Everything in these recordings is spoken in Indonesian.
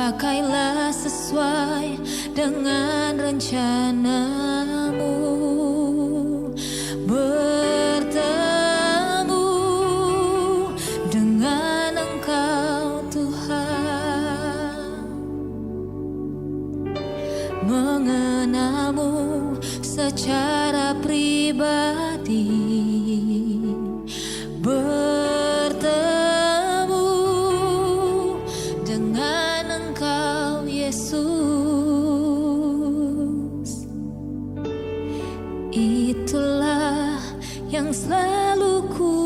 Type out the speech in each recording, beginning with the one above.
pakailah sesuai dengan rencanamu. Bertemu dengan Engkau Tuhan, mengenalmu secara pribadi. Bertemu dengan Engkau Yesus, itulah yang selalu ku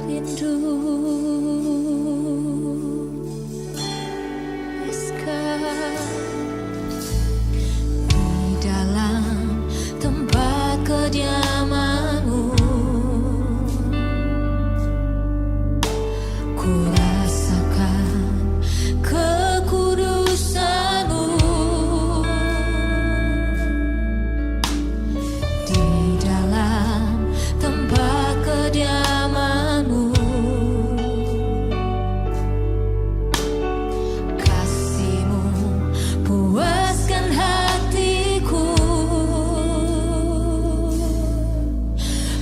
rindu. Yes, God. Di dalam tempat kediamanmu, ku rasakan kekudusanmu. Di dalam tempat kediamanmu, kasih-Mu puaskan hatiku.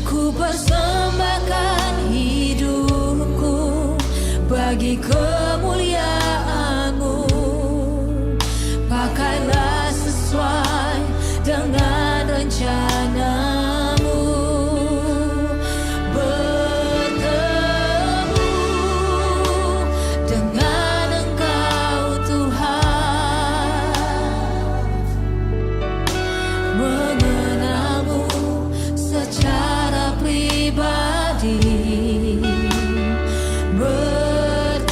Ku persembahkan hidupku bagi kemuliaan-Mu. Pakailah sesuai dengan rencana-Mu. Bertemu dengan Engkau Tuhan, mengenalmu secara pribadi. Bertemu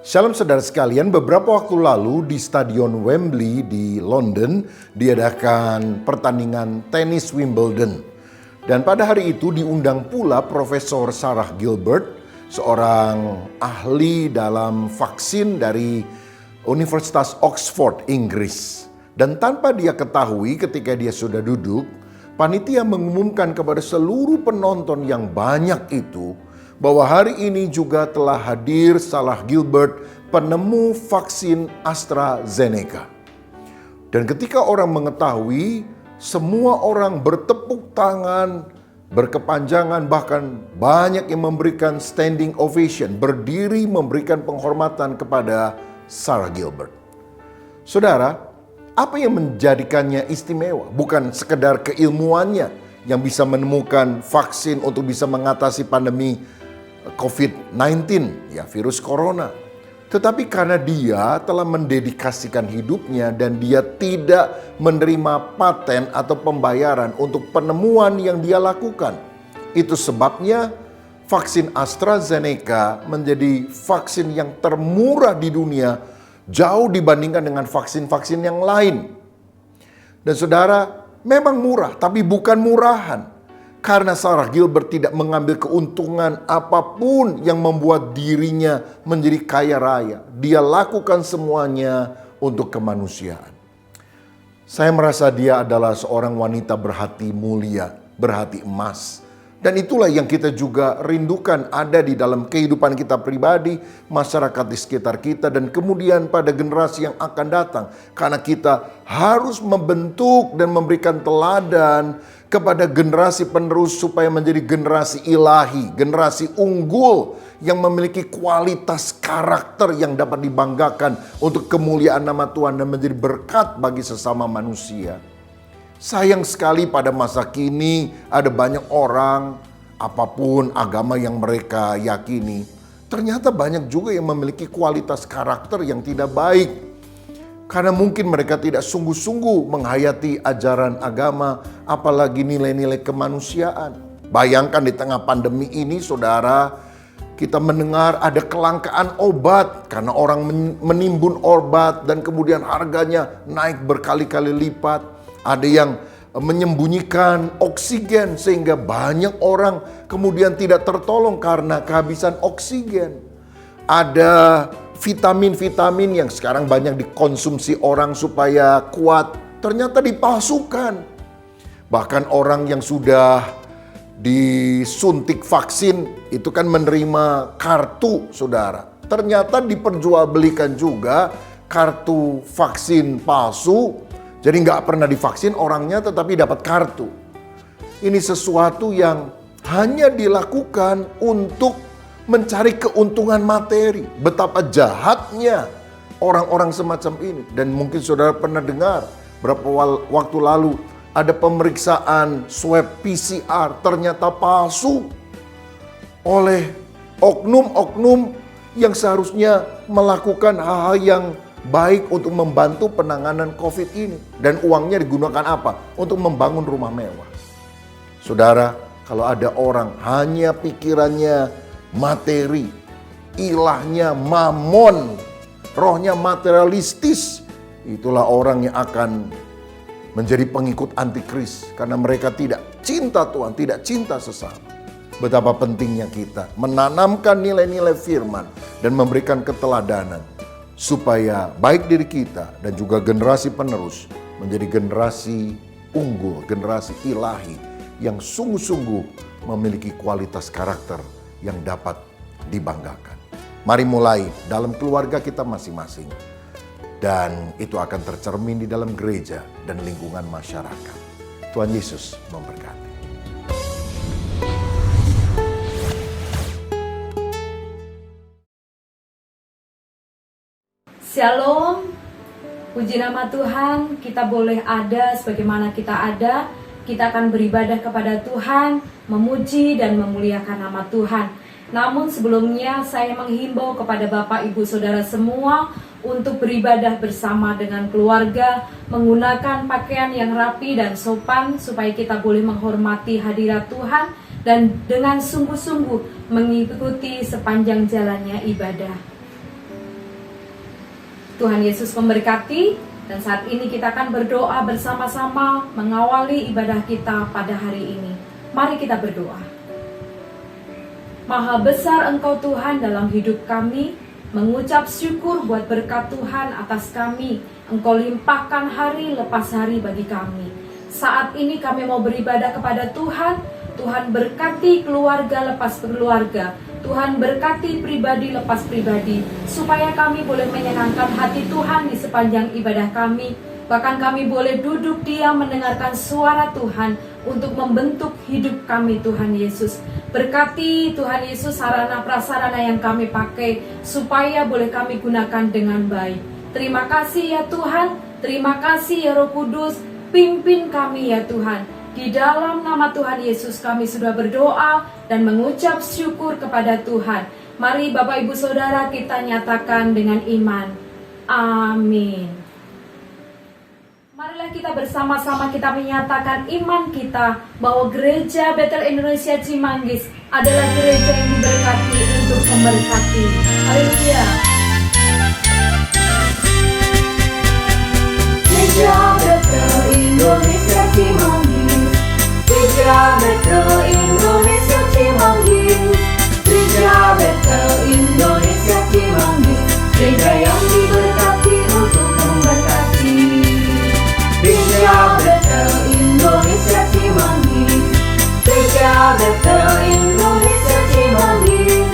Shalom saudara sekalian, beberapa waktu lalu di Stadion Wembley di London diadakan pertandingan tenis Wimbledon. Dan pada hari itu diundang pula Profesor Sarah Gilbert, seorang ahli dalam vaksin dari Universitas Oxford, Inggris. Dan tanpa dia ketahui ketika dia sudah duduk, panitia mengumumkan kepada seluruh penonton yang banyak itu bahwa hari ini juga telah hadir Sarah Gilbert, penemu vaksin AstraZeneca. Dan ketika orang mengetahui, semua orang bertepuk tangan, berkepanjangan, bahkan banyak yang memberikan standing ovation, berdiri memberikan penghormatan kepada Sarah Gilbert. Saudara, apa yang menjadikannya istimewa? Bukan sekedar keilmuannya yang bisa menemukan vaksin untuk bisa mengatasi pandemi COVID-19, ya virus corona. Tetapi karena dia telah mendedikasikan hidupnya dan dia tidak menerima paten atau pembayaran untuk penemuan yang dia lakukan. Itu sebabnya vaksin AstraZeneca menjadi vaksin yang termurah di dunia, jauh dibandingkan dengan vaksin-vaksin yang lain. Dan saudara, memang murah, tapi bukan murahan. Karena Sarah Gilbert tidak mengambil keuntungan apapun yang membuat dirinya menjadi kaya raya. Dia lakukan semuanya untuk kemanusiaan. Saya merasa dia adalah seorang wanita berhati mulia, berhati emas. Dan itulah yang kita juga rindukan ada di dalam kehidupan kita pribadi, masyarakat di sekitar kita, dan kemudian pada generasi yang akan datang. Karena kita harus membentuk dan memberikan teladan kepada generasi penerus supaya menjadi generasi ilahi, generasi unggul yang memiliki kualitas karakter yang dapat dibanggakan untuk kemuliaan nama Tuhan dan menjadi berkat bagi sesama manusia. Sayang sekali pada masa kini ada banyak orang, apapun agama yang mereka yakini, ternyata banyak juga yang memiliki kualitas karakter yang tidak baik. Karena mungkin mereka tidak sungguh-sungguh menghayati ajaran agama, apalagi nilai-nilai kemanusiaan. Bayangkan di tengah pandemi ini, saudara, kita mendengar ada kelangkaan obat karena orang menimbun obat dan kemudian harganya naik berkali-kali lipat. Ada yang menyembunyikan oksigen sehingga banyak orang kemudian tidak tertolong karena kehabisan oksigen. Ada vitamin-vitamin yang sekarang banyak dikonsumsi orang supaya kuat, ternyata dipalsukan. Bahkan orang yang sudah disuntik vaksin itu kan menerima kartu, saudara. Ternyata diperjualbelikan juga kartu vaksin palsu. Jadi nggak pernah divaksin orangnya tetapi dapat kartu. Ini sesuatu yang hanya dilakukan untuk mencari keuntungan materi. Betapa jahatnya orang-orang semacam ini. Dan mungkin saudara pernah dengar berapa waktu lalu ada pemeriksaan swab PCR ternyata palsu oleh oknum-oknum yang seharusnya melakukan hal-hal yang baik untuk membantu penanganan COVID ini. Dan uangnya digunakan apa? Untuk membangun rumah mewah. Saudara, kalau ada orang hanya pikirannya materi, ilahnya mamon, rohnya materialistis, itulah orang yang akan menjadi pengikut antikris. Karena mereka tidak cinta Tuhan, tidak cinta sesama. Betapa pentingnya kita menanamkan nilai-nilai firman dan memberikan keteladanan, supaya baik diri kita dan juga generasi penerus menjadi generasi unggul, generasi ilahi yang sungguh-sungguh memiliki kualitas karakter yang dapat dibanggakan. Mari mulai dalam keluarga kita masing-masing. Dan itu akan tercermin di dalam gereja dan lingkungan masyarakat. Tuhan Yesus memberkati. Shalom, puji nama Tuhan, kita boleh ada sebagaimana kita ada. Kita akan beribadah kepada Tuhan, memuji dan memuliakan nama Tuhan. Namun sebelumnya saya menghimbau kepada Bapak Ibu Saudara semua untuk beribadah bersama dengan keluarga, menggunakan pakaian yang rapi dan sopan supaya kita boleh menghormati hadirat Tuhan dan dengan sungguh-sungguh mengikuti sepanjang jalannya ibadah. Tuhan Yesus memberkati. Dan saat ini kita akan berdoa bersama-sama mengawali ibadah kita pada hari ini. Mari kita berdoa. Maha besar Engkau Tuhan dalam hidup kami, mengucap syukur buat berkat Tuhan atas kami. Engkau limpahkan hari lepas hari bagi kami. Saat ini kami mau beribadah kepada Tuhan. Tuhan berkati keluarga lepas keluarga. Tuhan berkati pribadi lepas pribadi, supaya kami boleh menyenangkan hati Tuhan di sepanjang ibadah kami. Bahkan kami boleh duduk diam mendengarkan suara Tuhan untuk membentuk hidup kami, Tuhan Yesus. Berkati Tuhan Yesus sarana prasarana yang kami pakai, supaya boleh kami gunakan dengan baik. Terima kasih ya Tuhan, terima kasih ya Roh Kudus, pimpin kami ya Tuhan. Di dalam nama Tuhan Yesus kami sudah berdoa dan mengucap syukur kepada Tuhan. Mari Bapak Ibu Saudara kita nyatakan dengan iman. Amin. Marilah kita bersama-sama kita menyatakan iman kita bahwa Gereja Betel Indonesia Cimanggis adalah gereja yang diberkati untuk memberkati. Haleluya. Gereja Betel Indonesia Cimanggis, Gereja Betel Indonesia Cimanggis, Gereja Betel Indonesia Cimanggis, gereja yang diberkati untuk memberkati. Gereja Betel Indonesia Cimanggis, Gereja Betel Indonesia Cimanggis,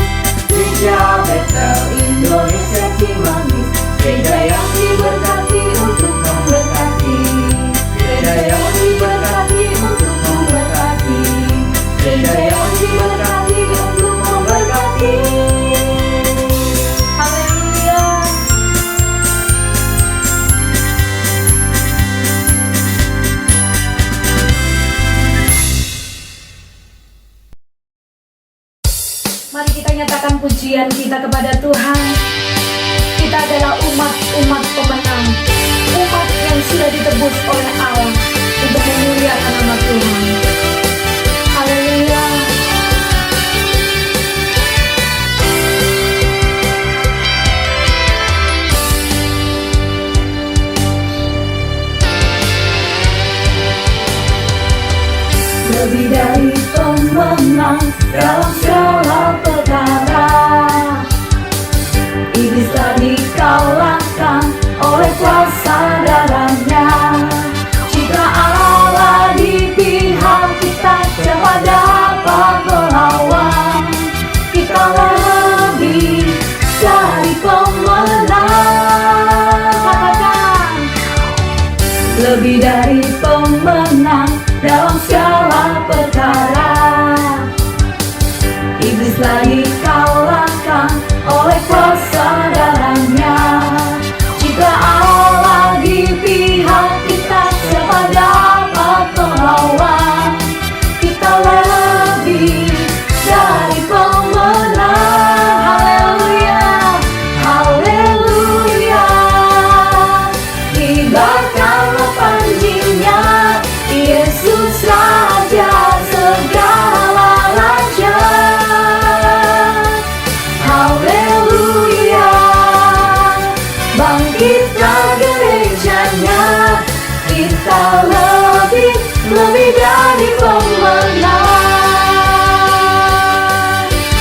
Gereja Betel Indonesia Cimanggis, gereja yang diberkati untuk memberkati. Gereja yang diberkati untuk memberkati. Gereja yang diberkati untuk memberkati. Haleluya. Mari kita nyatakan pujian kita kepada Tuhan. Kita adalah umat pemenang, umat yang sudah ditebus oleh Allah untuk memuliakan nama Tuhan. Haleluya. Lebih dari pemenang dalam segala perkara, iblis telah dikalahkan oleh kuasa darahnya. Jika Allah di pihak kita, siapa dapat melawan? Kita lebih dari pemenang. Katakan, lebih dari pemenang dalam segala perkara. Iblis telah dikalahkan oleh kuasa darahnya. Jika Allah di pihak kita, siapa dapat melawan? Kita lebih dari pemenang. Haleluya, haleluya. Kibarkanlah panjinya, Yesus Raja segala raja. Haleluya, bangkitlah gerejanya. Kita lebih dari pemenang.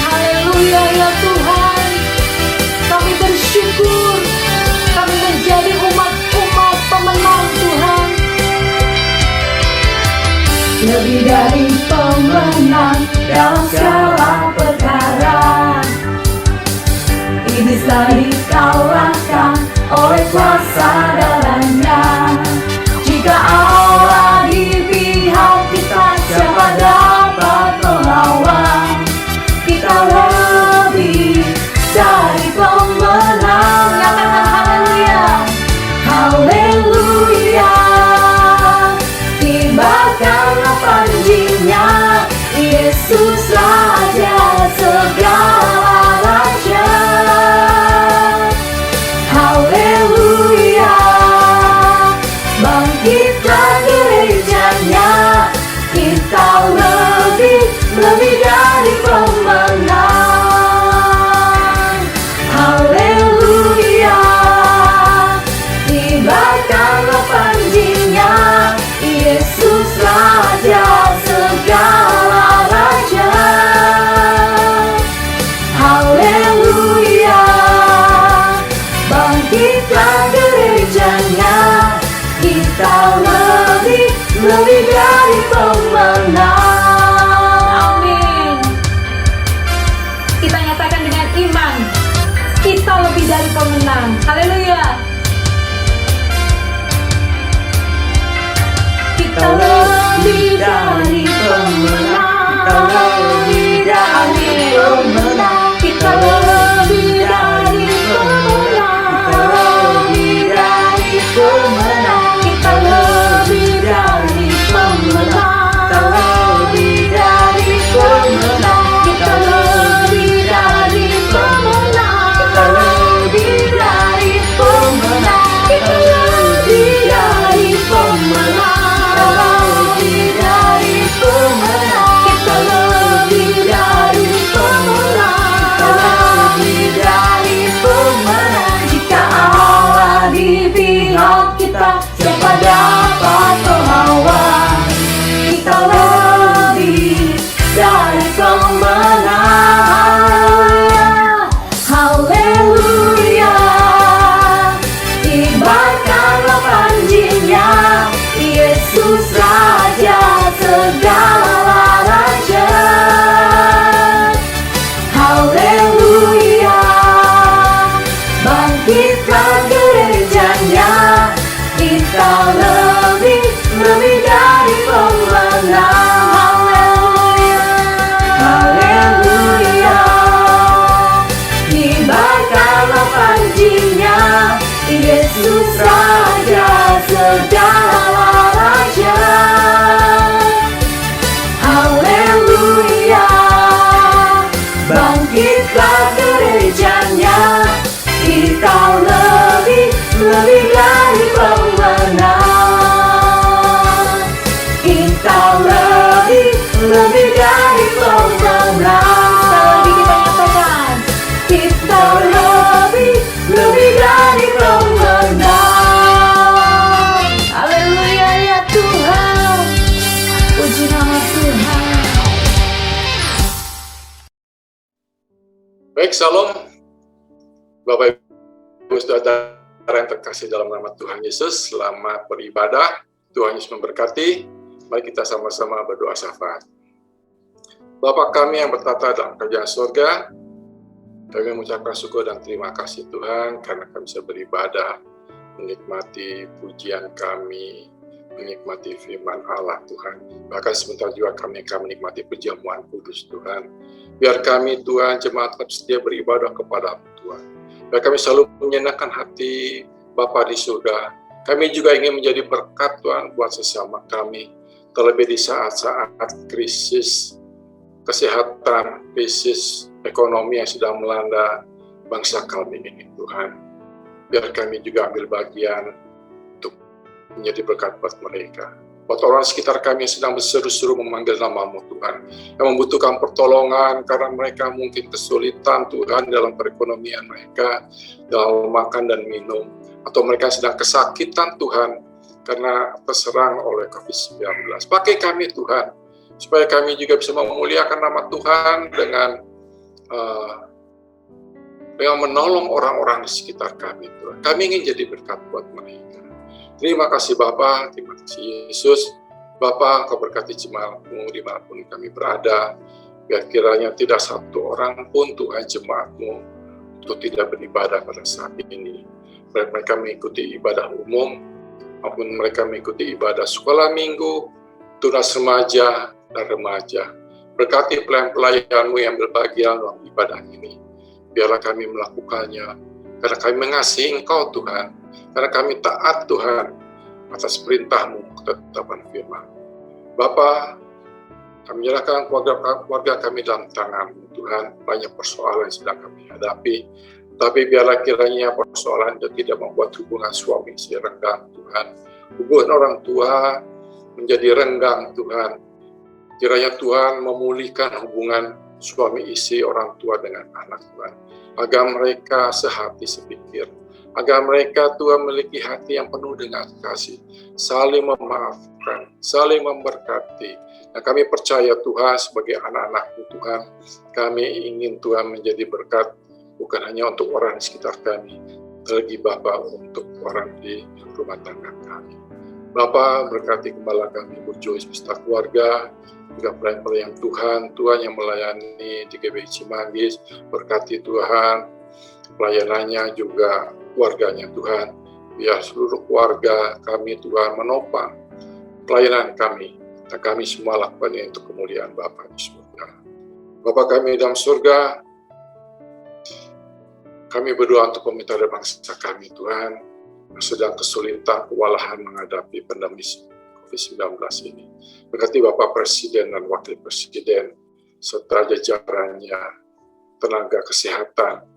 Haleluya ya Tuhan. Kami bersyukur, kami menjadi umat pemenang Tuhan. Lebih dari pemenang dalam segala perkara. Iblis telah dikalahkan oleh kuasa darahnya. Jika Allah di pihak kita, siapa dapat melawan? Kita lebih dari pemenang. Katakan haleluya, haleluya. Kibarkanlah panjinya, Yesus Kita lebih dari pemenang. Haleluya. Kita lebih dari pemenang. Kita lebih dari pemenang. Kita lebih dari pemenang. Kita lebih dari pemenang. Kita lebih dari pemenang. Kita lebih dari pemenang. Kita lebih dari pemenang. Kita lebih dari pemenang. Kita lebih dari pemenang. Kita lebih dari pemenang. Jika Allah di pihak kita, siapa dapat melawan? Kita lebih dari pemenang. Haleluya. Kibarkanlah panjinya, Yesus Raja segala raja. Haleluya. Bangkitlah gerejanya, kita lebih dari pemenang. Haleluya. Haleluya. Kibarkanlah panjinya, Yesus Raja segala raja. Haleluya. Bangkitlah gerejanya, kita lebih dari pemenang. Kita lebih dari pemenang. Sekali kita katakan, kita lebih dari pemenang. Haleluya ya Tuhan. Puji nama Tuhan. Baik, salam Bapak Ibu Saudara yang terkasih dalam nama Tuhan Yesus. Selamat beribadah. Tuhan Yesus memberkati. Mari kita sama-sama berdoa syafaat. Bapa kami yang bertata dalam kerajaan surga, kami mengucapkan syukur dan terima kasih Tuhan karena kami bisa beribadah, menikmati pujian kami, menikmati firman Allah Tuhan. Bahkan sebentar juga kami akan menikmati perjamuan kudus Tuhan. Biar kami Tuhan jemaat tetap setia beribadah kepada Tuhan. Biar kami selalu menyenangkan hati Bapa di surga. Kami juga ingin menjadi berkat Tuhan buat sesama kami. Terlebih di saat-saat krisis kesehatan, krisis ekonomi yang sedang melanda bangsa kami ini Tuhan. Biar kami juga ambil bagian untuk menjadi berkat buat mereka. Buat orang sekitar kami yang sedang berseru-seru memanggil nama-Mu Tuhan, yang membutuhkan pertolongan karena mereka mungkin kesulitan Tuhan dalam perekonomian mereka, dalam makan dan minum, atau mereka sedang kesakitan Tuhan karena terserang oleh COVID-19. Pakai kami Tuhan, supaya kami juga bisa memuliakan nama Tuhan dengan menolong orang-orang di sekitar kami Tuhan. Kami ingin jadi berkat buat mereka. Terima kasih Bapa, terima kasih Yesus. Bapa, Kau berkati jemaat-Mu dimanapun kami berada. Biar kiranya tidak satu orang pun Tuhan jemaat-Mu untuk tidak beribadah pada saat ini. Baik mereka mengikuti ibadah umum, maupun mereka mengikuti ibadah sekolah minggu, tunas remaja dan remaja. Berkati pelayan-pelayan-Mu yang berbahagia dalam ibadah ini. Biarlah kami melakukannya, karena kami mengasihi Engkau Tuhan, karena kami taat Tuhan atas perintah-Mu, ketetapan firman. Bapa, kami menyerahkan keluarga kami dalam tangan-Mu Tuhan. Banyak persoalan yang sedang kami hadapi, tapi biarlah kiranya persoalan itu tidak membuat hubungan suami istri renggang Tuhan. Hubungan orang tua menjadi renggang Tuhan. Kiranya Tuhan memulihkan hubungan suami istri, orang tua dengan anak Tuhan, agar mereka sehati sepikir, agar mereka Tuhan memiliki hati yang penuh dengan kasih, saling memaafkan, saling memberkati. Dan kami percaya Tuhan sebagai anak-anak-Mu Tuhan, kami ingin Tuhan menjadi berkat bukan hanya untuk orang di sekitar kami, terlebih Bapa untuk orang di rumah tangga kami. Bapa, berkati gembala kami, Bu Joyce beserta keluarga, juga pelayan-pelayan Tuhan yang melayani di GBI Cimanggis. Berkati Tuhan pelayanannya juga keluarganya Tuhan. Biar seluruh keluarga kami Tuhan menopang pelayanan kami, dan kami semua lakukannya untuk kemuliaan Bapa di surga. Bapa kami dalam surga, kami berdoa untuk pemerintah dan bangsa kami Tuhan, yang sedang kesulitan, kewalahan menghadapi pandemi COVID-19 ini. Berkati Bapak Presiden dan Wakil Presiden, serta jajarannya, tenaga kesehatan,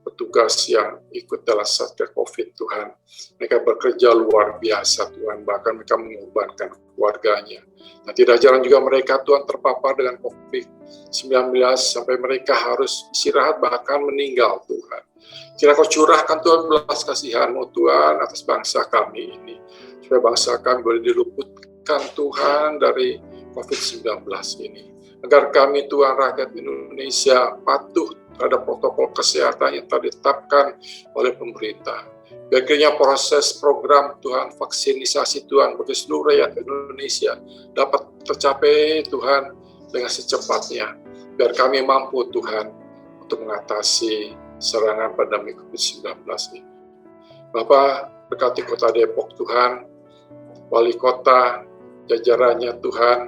petugas yang ikut dalam Satgas COVID Tuhan. Mereka bekerja luar biasa Tuhan, bahkan mereka mengorbankan keluarganya. Dan tidak jarang juga mereka Tuhan terpapar dengan COVID-19 sampai mereka harus istirahat bahkan meninggal Tuhan. Kira Kau curahkan Tuhan belas kasihan-Mu Tuhan atas bangsa kami ini, supaya bangsa kami boleh diluputkan Tuhan dari COVID-19 ini. Agar kami Tuhan rakyat Indonesia patuh terhadap protokol kesehatan yang telah ditetapkan oleh pemerintah. Biarnya proses program Tuhan, vaksinisasi Tuhan bagi seluruh rakyat Indonesia dapat tercapai Tuhan dengan secepatnya. Biar kami mampu Tuhan untuk mengatasi serangan pandemi COVID-19 ini. Bapak, berkati Kota Depok Tuhan, Wali Kota, jajarannya Tuhan,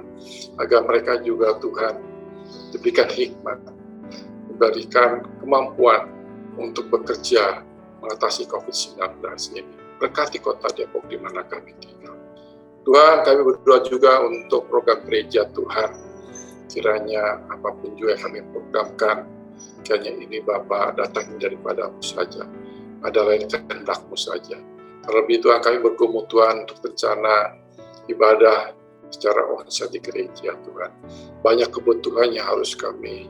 agar mereka juga Tuhan diberikan hikmat, diberikan kemampuan untuk bekerja mengatasi COVID-19 ini. Berkati Kota Depok di mana kami tinggal. Tuhan, kami berdoa juga untuk program gereja Tuhan. Kiranya apapun juga yang kami programkan, kiranya ini Bapa datang daripada-Mu saja. Ada lain kehendak-Mu saja. Terlebih Tuhan, kami bergumul Tuhan untuk rencana ibadah secara onsite di gereja Tuhan. Banyak kebutuhan yang harus kami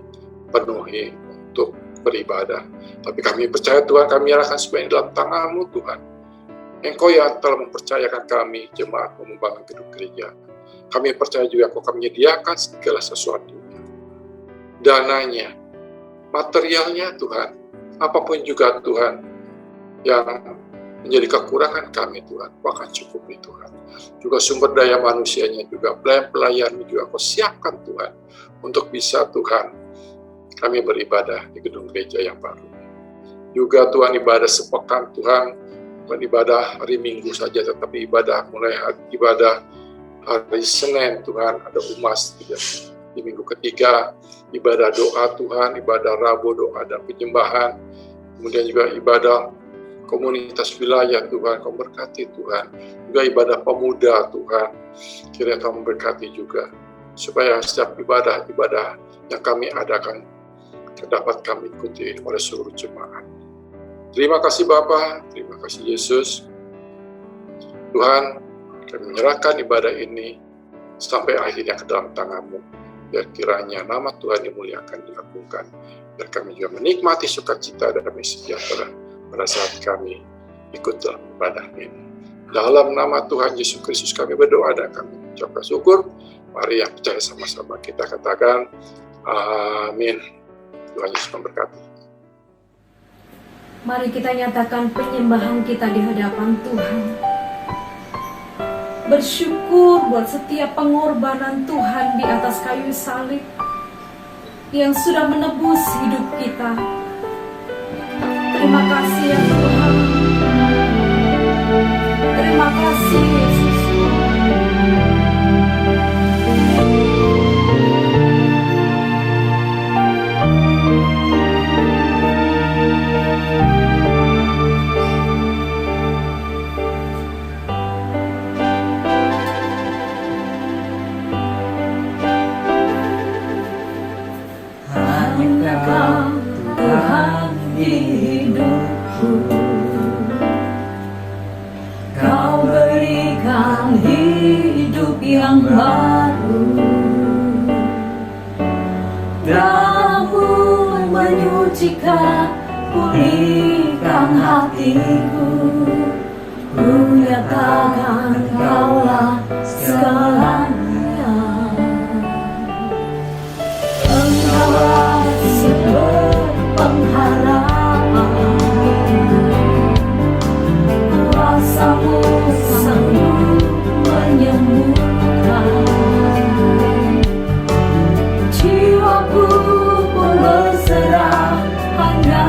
penuhi untuk beribadah. Tapi kami percaya Tuhan, kami arahkan semuanya dalam tangan-Mu Tuhan. Engkau yang telah mempercayakan kami jemaat membangun gedung gereja. Kami percaya juga Engkau akan menyediakan segala sesuatunya. Dananya, materialnya Tuhan, apapun juga Tuhan yang menjadi kekurangan kami Tuhan, Kau akan cukupi Tuhan. Juga sumber daya manusianya juga, pelayan juga Kau siapkan Tuhan, untuk bisa Tuhan kami beribadah di gedung gereja yang baru. Juga Tuhan ibadah sepekan Tuhan, bukan ibadah hari Minggu saja, tetapi ibadah mulai ibadah hari Senin Tuhan, ada umas di minggu ketiga, ibadah doa Tuhan, ibadah Rabu doa dan penyembahan, kemudian juga ibadah komunitas wilayah Tuhan, Kau berkati Tuhan, juga ibadah pemuda Tuhan, kiranya Kau memberkati juga, supaya setiap ibadah yang kami adakan dapat kami ikuti oleh seluruh jemaat. Terima kasih Bapa, terima kasih Yesus. Tuhan, kami menyerahkan ibadah ini sampai akhirnya ke dalam tangan-Mu. Biar kiranya nama Tuhan dimuliakan, diagungkan. Biar kami juga menikmati sukacita dan damai sejahtera pada saat kami ikut dalam ibadah ini. Dalam nama Tuhan Yesus Kristus kami berdoa dan kami mengucapkan syukur. Mari yang percaya sama-sama kita katakan amin. Tuhan Yesus memberkati. Mari kita nyatakan penyembahan kita di hadapan Tuhan. Bersyukur buat setiap pengorbanan Tuhan di atas kayu salib yang sudah menebus hidup kita. Terima kasih ya Tuhan. Terima kasih Yesus. Tuhan di hidupku, Kau berikan hidup yang baru. Darah-Mu menyucikan, pulihkan hatiku. Ku nyatakan Kaulah segalanya. Engkaulah sumber pengharapan, kuasa-Mu sanggup menyembuhkan. Jiwaku pun berserah hanya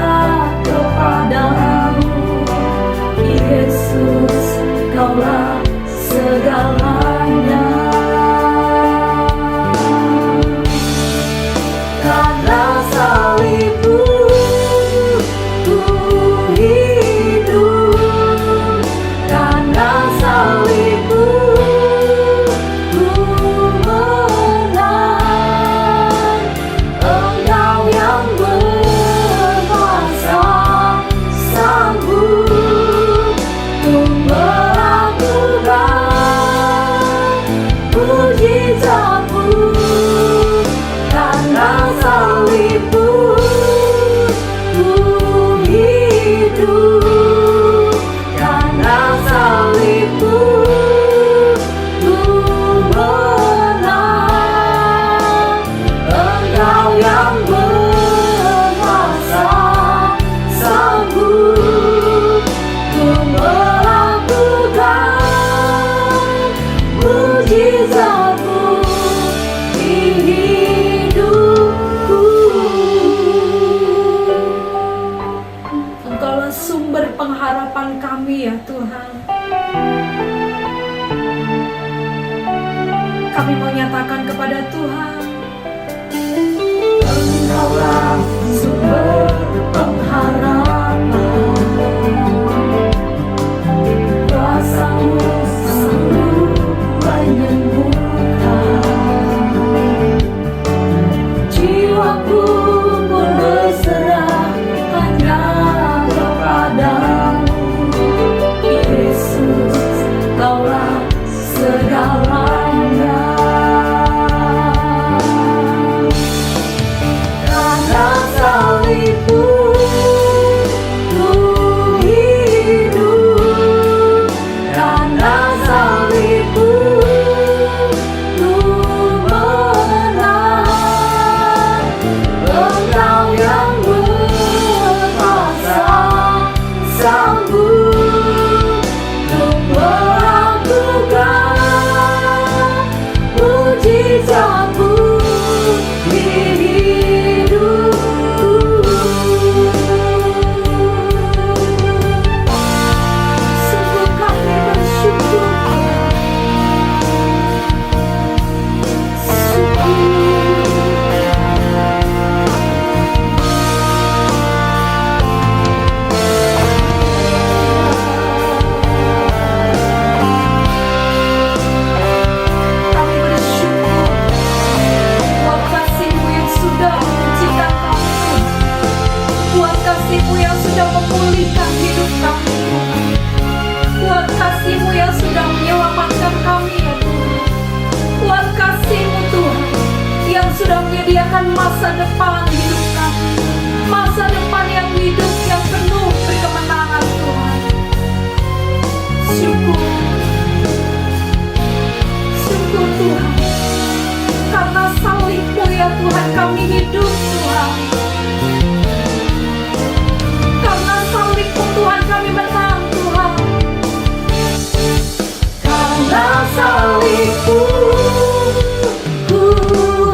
kami mau nyatakan kepada Tuhan. Engkaulah sumber pengharapan, kuasa-Mu sanggup menyembuhkan. Jiwaku pun berserah hanya kepadamu, Yesus, Kaulah segalanya. Karena salibmu ku hidup, karena salibmu ku menang. Engkau yang berkuasa sanggup untuk melakukan mujizat-Mu di hidupku. Sungguh kami bersyukur, kami bersyukur buat kasih-Mu yang sudah menyucikan kami, buat kasih-Mu yang sudah memulihkan hidup kami, buat kasih-Mu yang sudah menyelamatkan kami ya Tuhan, buat kasih-Mu Tuhan yang sudah menyediakan masa depan hidup kami, masa depan yang hidup yang penuh berkemenangan Tuhan. Syukur, syukur Tuhan, karena salib-Mu ya Tuhan kami hidup Tuhan, karena salib-Mu Tuhan kami menang Tuhan. Karena salib-Mu ku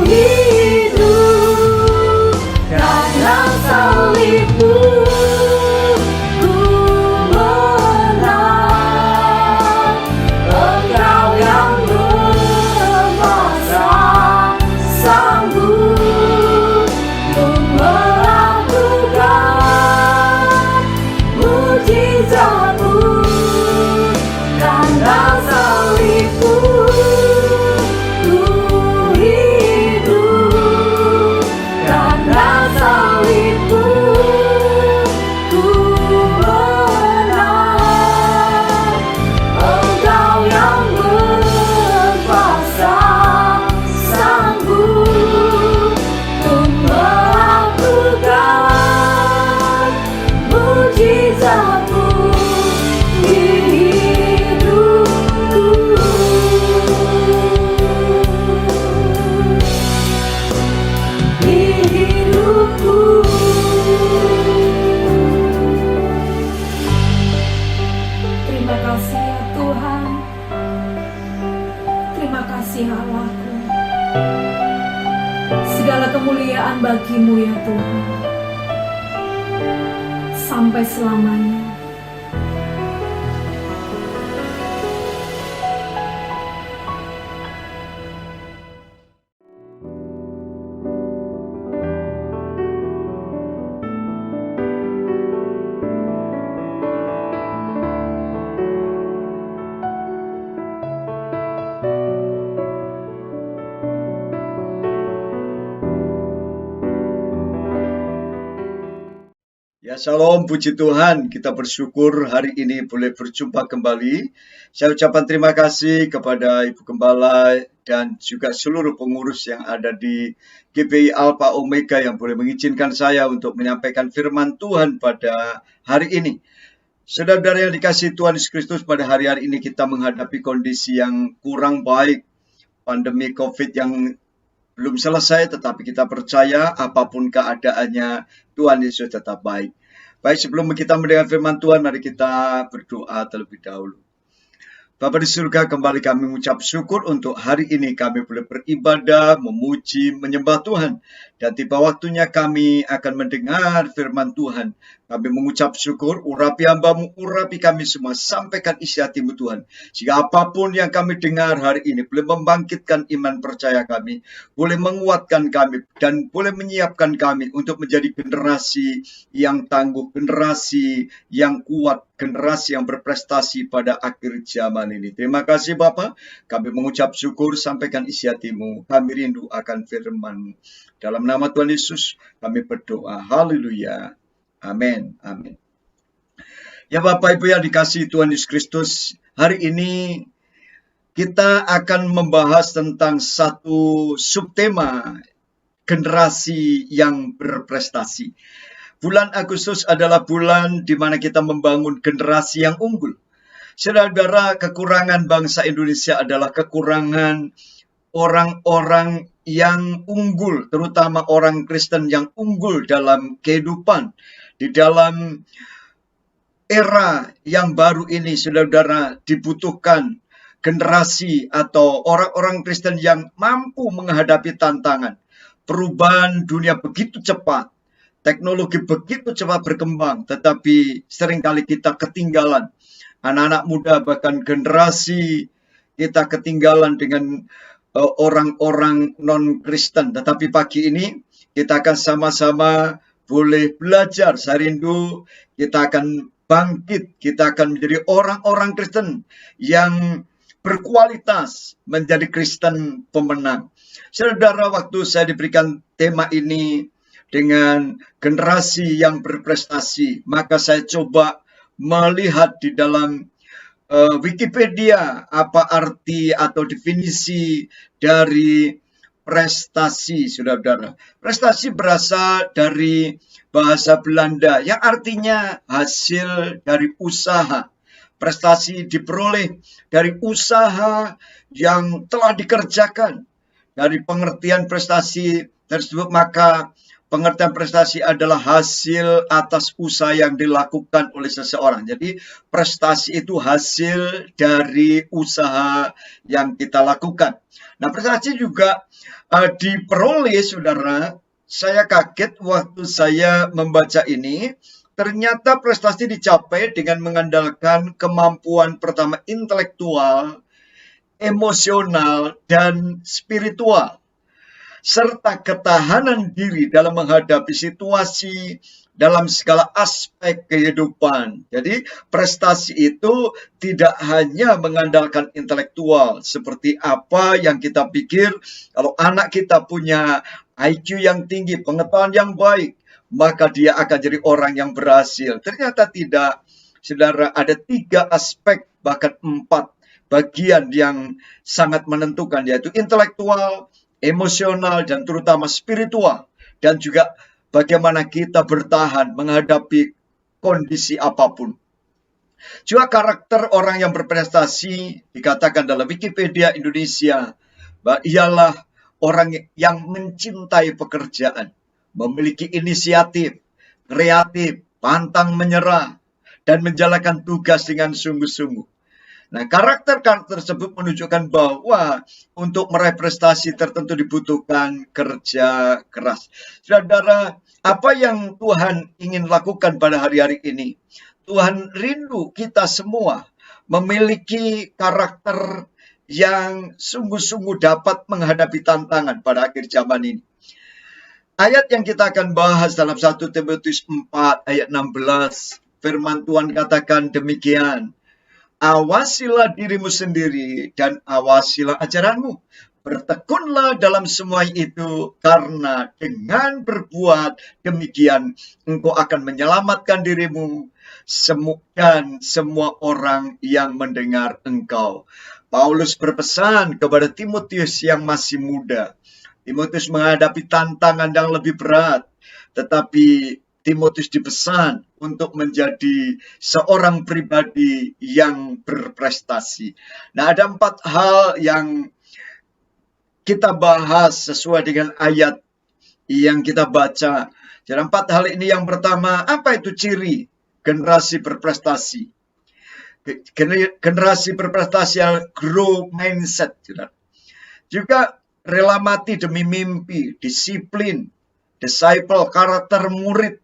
hidup, karena salib-Mu ku menang. Engkau yang berkuasa sanggup untuk melakukan mujizat-Mu. Karena salib-Mu ku hidup, karena salib-Mu ku menang. Engkau yang berkuasa sanggup untuk melakukan mujizat-Mu di hidupku. Di hidupku. Terima kasih ya Tuhan, terima kasih Allahku. Segala kemuliaan bagi-Mu ya Tuhan, sampai selamanya. Ya, shalom, puji Tuhan. Kita bersyukur hari ini boleh berjumpa kembali. Saya ucapkan terima kasih kepada Ibu Gembala dan juga seluruh pengurus yang ada di GPI Alpha Omega yang boleh mengizinkan saya untuk menyampaikan firman Tuhan pada hari ini. Saudara-saudara yang dikasihi Tuhan Yesus Kristus, pada hari-hari ini kita menghadapi kondisi yang kurang baik. Pandemi COVID yang belum selesai, tetapi kita percaya apapun keadaannya, Tuhan Yesus tetap baik. Baik, sebelum kita mendengar firman Tuhan, mari kita berdoa terlebih dahulu. Bapa di surga, kembali kami mengucap syukur untuk hari ini kami boleh beribadah, memuji, menyembah Tuhan. Dan tiba waktunya kami akan mendengar firman Tuhan. Kami mengucap syukur, urapi hamba-Mu, urapi kami semua, sampaikan isi hati-Mu Tuhan. Sehingga apapun yang kami dengar hari ini, boleh membangkitkan iman percaya kami, boleh menguatkan kami, dan boleh menyiapkan kami untuk menjadi generasi yang tangguh, generasi yang kuat, generasi yang berprestasi pada akhir zaman ini. Terima kasih Bapa, kami mengucap syukur, sampaikan isi hati-Mu, kami rindu akan firman-Mu. Dalam nama Tuhan Yesus, kami berdoa. Haleluya. Amin. Amin. Ya Bapak Ibu yang dikasihi Tuhan Yesus Kristus, hari ini kita akan membahas tentang satu subtema generasi yang berprestasi. Bulan Agustus adalah bulan di mana kita membangun generasi yang unggul. Saudara, kekurangan bangsa Indonesia adalah kekurangan orang-orang yang unggul, terutama orang Kristen yang unggul dalam kehidupan. Di dalam era yang baru ini, saudara, dibutuhkan generasi atau orang-orang Kristen yang mampu menghadapi tantangan. Perubahan dunia begitu cepat, teknologi begitu cepat berkembang, tetapi seringkali kita ketinggalan. Anak-anak muda, bahkan generasi kita ketinggalan dengan orang-orang non-Kristen. Tetapi pagi ini kita akan sama-sama boleh belajar. Saya rindu kita akan bangkit, kita akan menjadi orang-orang Kristen yang berkualitas, menjadi Kristen pemenang. Saudara, waktu saya diberikan tema ini dengan generasi yang berprestasi, maka saya coba melihat di dalam Wikipedia apa arti atau definisi dari prestasi, saudara. Prestasi berasal dari bahasa Belanda yang artinya hasil dari usaha. Prestasi diperoleh dari usaha yang telah dikerjakan. Dari pengertian prestasi tersebut, maka pengertian prestasi adalah hasil atas usaha yang dilakukan oleh seseorang. Jadi prestasi itu hasil dari usaha yang kita lakukan. Nah, prestasi juga diperoleh, saudara. Saya kaget waktu saya membaca ini. Ternyata prestasi dicapai dengan mengandalkan kemampuan pertama intelektual, emosional, dan spiritual, serta ketahanan diri dalam menghadapi situasi dalam segala aspek kehidupan. Jadi prestasi itu tidak hanya mengandalkan intelektual, seperti apa yang kita pikir. Kalau anak kita punya IQ yang tinggi, pengetahuan yang baik, maka dia akan jadi orang yang berhasil. Ternyata tidak, saudara. Ada 3 aspek, bahkan 4 bagian yang sangat menentukan, yaitu intelektual, emosional, dan terutama spiritual. Dan juga bagaimana kita bertahan menghadapi kondisi apapun. Juga karakter orang yang berprestasi dikatakan dalam Wikipedia Indonesia, ialah orang yang mencintai pekerjaan, memiliki inisiatif, kreatif, pantang menyerah, dan menjalankan tugas dengan sungguh-sungguh. Nah, karakter-karakter tersebut menunjukkan bahwa untuk meraih prestasi tertentu dibutuhkan kerja keras. Saudara, apa yang Tuhan ingin lakukan pada hari-hari ini? Tuhan rindu kita semua memiliki karakter yang sungguh-sungguh dapat menghadapi tantangan pada akhir zaman ini. Ayat yang kita akan bahas dalam 1 Timotius 4 ayat 16, firman Tuhan katakan demikian. Awasilah dirimu sendiri dan awasilah ajaranmu. Bertekunlah dalam semua itu, karena dengan berbuat demikian engkau akan menyelamatkan dirimu dan semua orang yang mendengar engkau. Paulus berpesan kepada Timotius yang masih muda. Timotius menghadapi tantangan yang lebih berat, tetapi Timotius dipesan untuk menjadi seorang pribadi yang berprestasi. Nah, ada 4 hal yang kita bahas sesuai dengan ayat yang kita baca. Jadi 4 hal ini, yang pertama, apa itu ciri generasi berprestasi? Generasi berprestasi yang grow mindset. Juga rela mati demi mimpi, disiplin, disciple, karakter murid.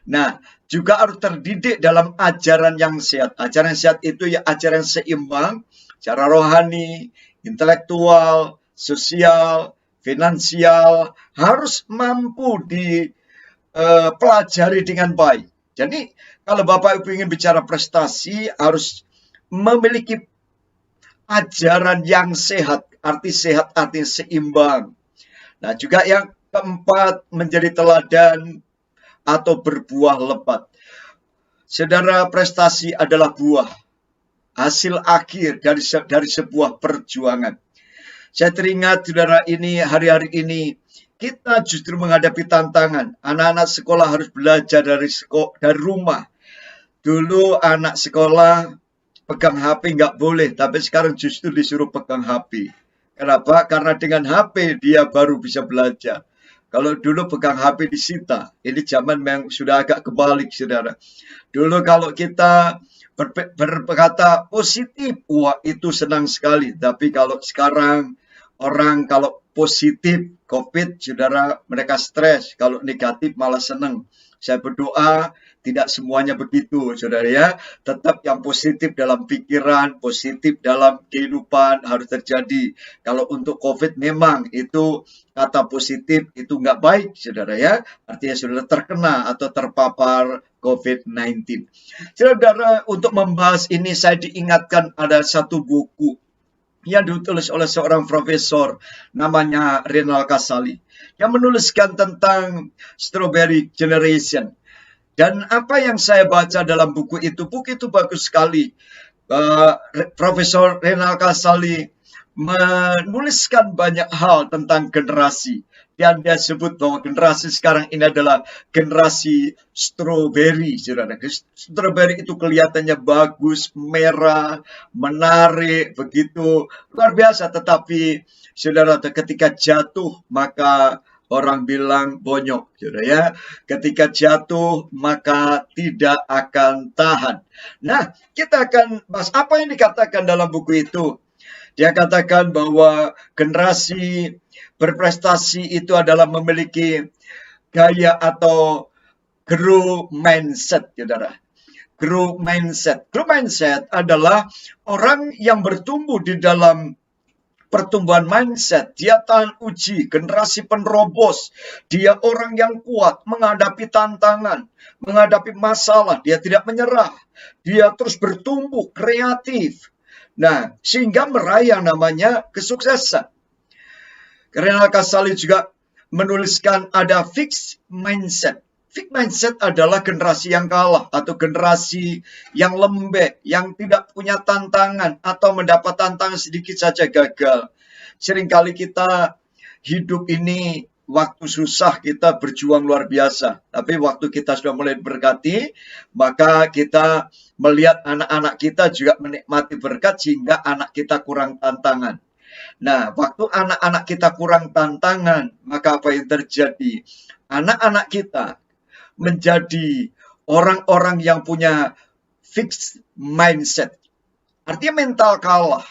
Nah, juga harus terdidik dalam ajaran yang sehat. Ajaran sehat itu ya ajaran seimbang, secara rohani, intelektual, sosial, finansial, harus mampu dipelajari dengan baik. Jadi, kalau Bapak Ibu ingin bicara prestasi, harus memiliki ajaran yang sehat. Arti sehat, arti seimbang. Nah, juga yang keempat, menjadi teladan atau berbuah lebat. Saudara, prestasi adalah buah, hasil akhir dari sebuah perjuangan. Saya teringat, saudara, ini hari-hari ini kita justru menghadapi tantangan. Anak-anak sekolah harus belajar dari rumah. Dulu anak sekolah pegang HP nggak boleh, tapi sekarang justru disuruh pegang HP. Kenapa? Karena dengan HP dia baru bisa belajar. Kalau dulu pegang HP disita, ini zaman yang sudah agak kebalik, saudara. Dulu kalau kita berkata positif, wah itu senang sekali. Tapi kalau sekarang orang kalau positif COVID, saudara, mereka stres. Kalau negatif malah senang. Saya berdoa tidak semuanya begitu, saudara ya. Tetap yang positif dalam pikiran, positif dalam kehidupan harus terjadi. Kalau untuk COVID memang itu kata positif itu nggak baik, saudara ya. Artinya saudara terkena atau terpapar COVID-19. Saudara, untuk membahas ini saya diingatkan ada satu buku yang ditulis oleh seorang profesor namanya Renal Kasali yang menuliskan tentang Strawberry Generation. Dan apa yang saya baca dalam buku itu bagus sekali. Profesor Renal Kasali menuliskan banyak hal tentang generasi. Dan dia sebut bahwa generasi sekarang ini adalah generasi strawberry. Strawberry itu kelihatannya bagus, merah, menarik, begitu luar biasa. Tetapi saudara, ketika jatuh maka orang bilang bonyok, saudara ya. Ketika jatuh maka tidak akan tahan. Nah, kita akan bahas apa yang dikatakan dalam buku itu. Dia katakan bahwa generasi berprestasi itu adalah memiliki gaya atau growth mindset, saudara. Growth mindset. Growth mindset adalah orang yang bertumbuh di dalam pertumbuhan mindset. Dia tahan uji, generasi penerobos. Dia orang yang kuat menghadapi tantangan, menghadapi masalah. Dia tidak menyerah. Dia terus bertumbuh, kreatif. Nah, sehingga meraih yang namanya kesuksesan. Renal Kasali juga menuliskan ada fixed mindset. Fixed mindset adalah generasi yang kalah atau generasi yang lembek, yang tidak punya tantangan atau mendapat tantangan sedikit saja gagal. Seringkali kita hidup ini waktu susah kita berjuang luar biasa. Tapi waktu kita sudah mulai berkati, maka kita melihat anak-anak kita juga menikmati berkat sehingga anak kita kurang tantangan. Nah, waktu anak-anak kita kurang tantangan, maka apa yang terjadi? Anak-anak kita menjadi orang-orang yang punya fixed mindset. Artinya mental kalah.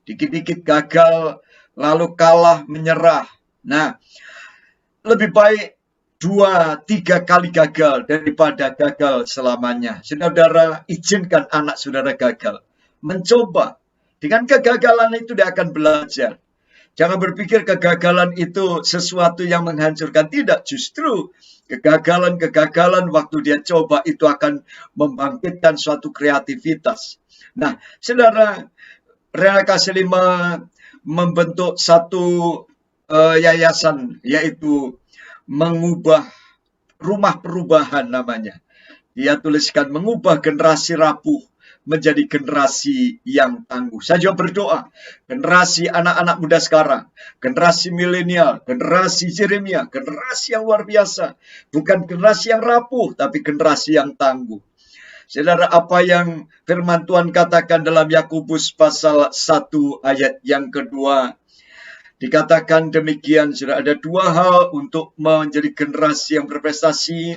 Dikit-dikit gagal, lalu kalah, menyerah. Nah, lebih baik 2-3 kali gagal daripada gagal selamanya. Saudara, izinkan anak saudara gagal. Mencoba. Dengan kegagalan itu dia akan belajar. Jangan berpikir kegagalan itu sesuatu yang menghancurkan. Tidak, justru kegagalan-kegagalan waktu dia coba itu akan membangkitkan suatu kreativitas. Nah, saudara, Renal Kasali membentuk satu yayasan, yaitu mengubah rumah perubahan namanya. Dia tuliskan mengubah generasi rapuh menjadi generasi yang tangguh. Saya juga berdoa, generasi anak-anak muda sekarang, generasi milenial, generasi Jeremia, generasi yang luar biasa. Bukan generasi yang rapuh, tapi generasi yang tangguh. Saudara, apa yang firman Tuhan katakan dalam Yakobus pasal 1 ayat yang kedua, dikatakan demikian, saudara, ada 2 hal untuk menjadi generasi yang berprestasi.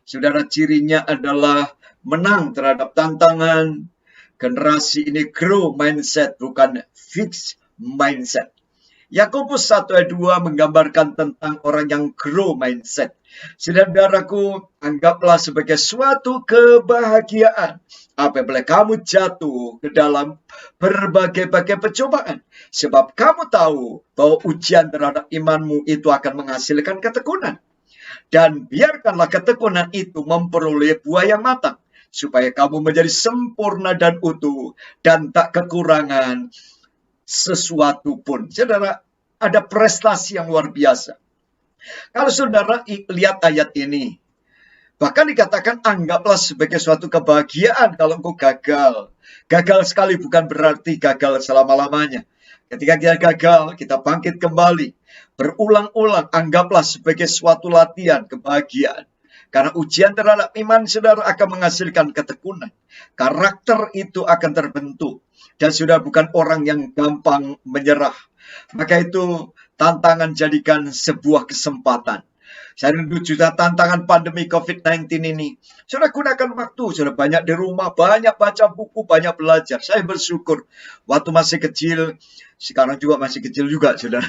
Saudara, cirinya adalah menang terhadap tantangan. Generasi ini grow mindset, bukan fixed mindset. Yakobus 1 ayat 2 menggambarkan tentang orang yang grow mindset. Saudaraku, anggaplah sebagai suatu kebahagiaan apabila kamu jatuh ke dalam berbagai-bagai pencobaan. Sebab kamu tahu bahwa ujian terhadap imanmu itu akan menghasilkan ketekunan. Dan biarkanlah ketekunan itu memperoleh buah yang matang, supaya kamu menjadi sempurna dan utuh, dan tak kekurangan sesuatu pun. Saudara, ada prestasi yang luar biasa. Kalau saudara lihat ayat ini, bahkan dikatakan anggaplah sebagai suatu kebahagiaan kalau engkau gagal. Gagal sekali bukan berarti gagal selama-lamanya. Ketika kita gagal, kita bangkit kembali. Berulang-ulang, anggaplah sebagai suatu latihan kebahagiaan. Karena ujian terhadap iman saudara akan menghasilkan ketekunan. Karakter itu akan terbentuk. Dan sudah bukan orang yang gampang menyerah. Maka itu tantangan jadikan sebuah kesempatan. Saya rindu juga tantangan pandemi COVID-19 ini. Sudah gunakan waktu, sudah banyak di rumah, banyak baca buku, banyak belajar. Saya bersyukur waktu masih kecil, sekarang juga masih kecil juga, saudara.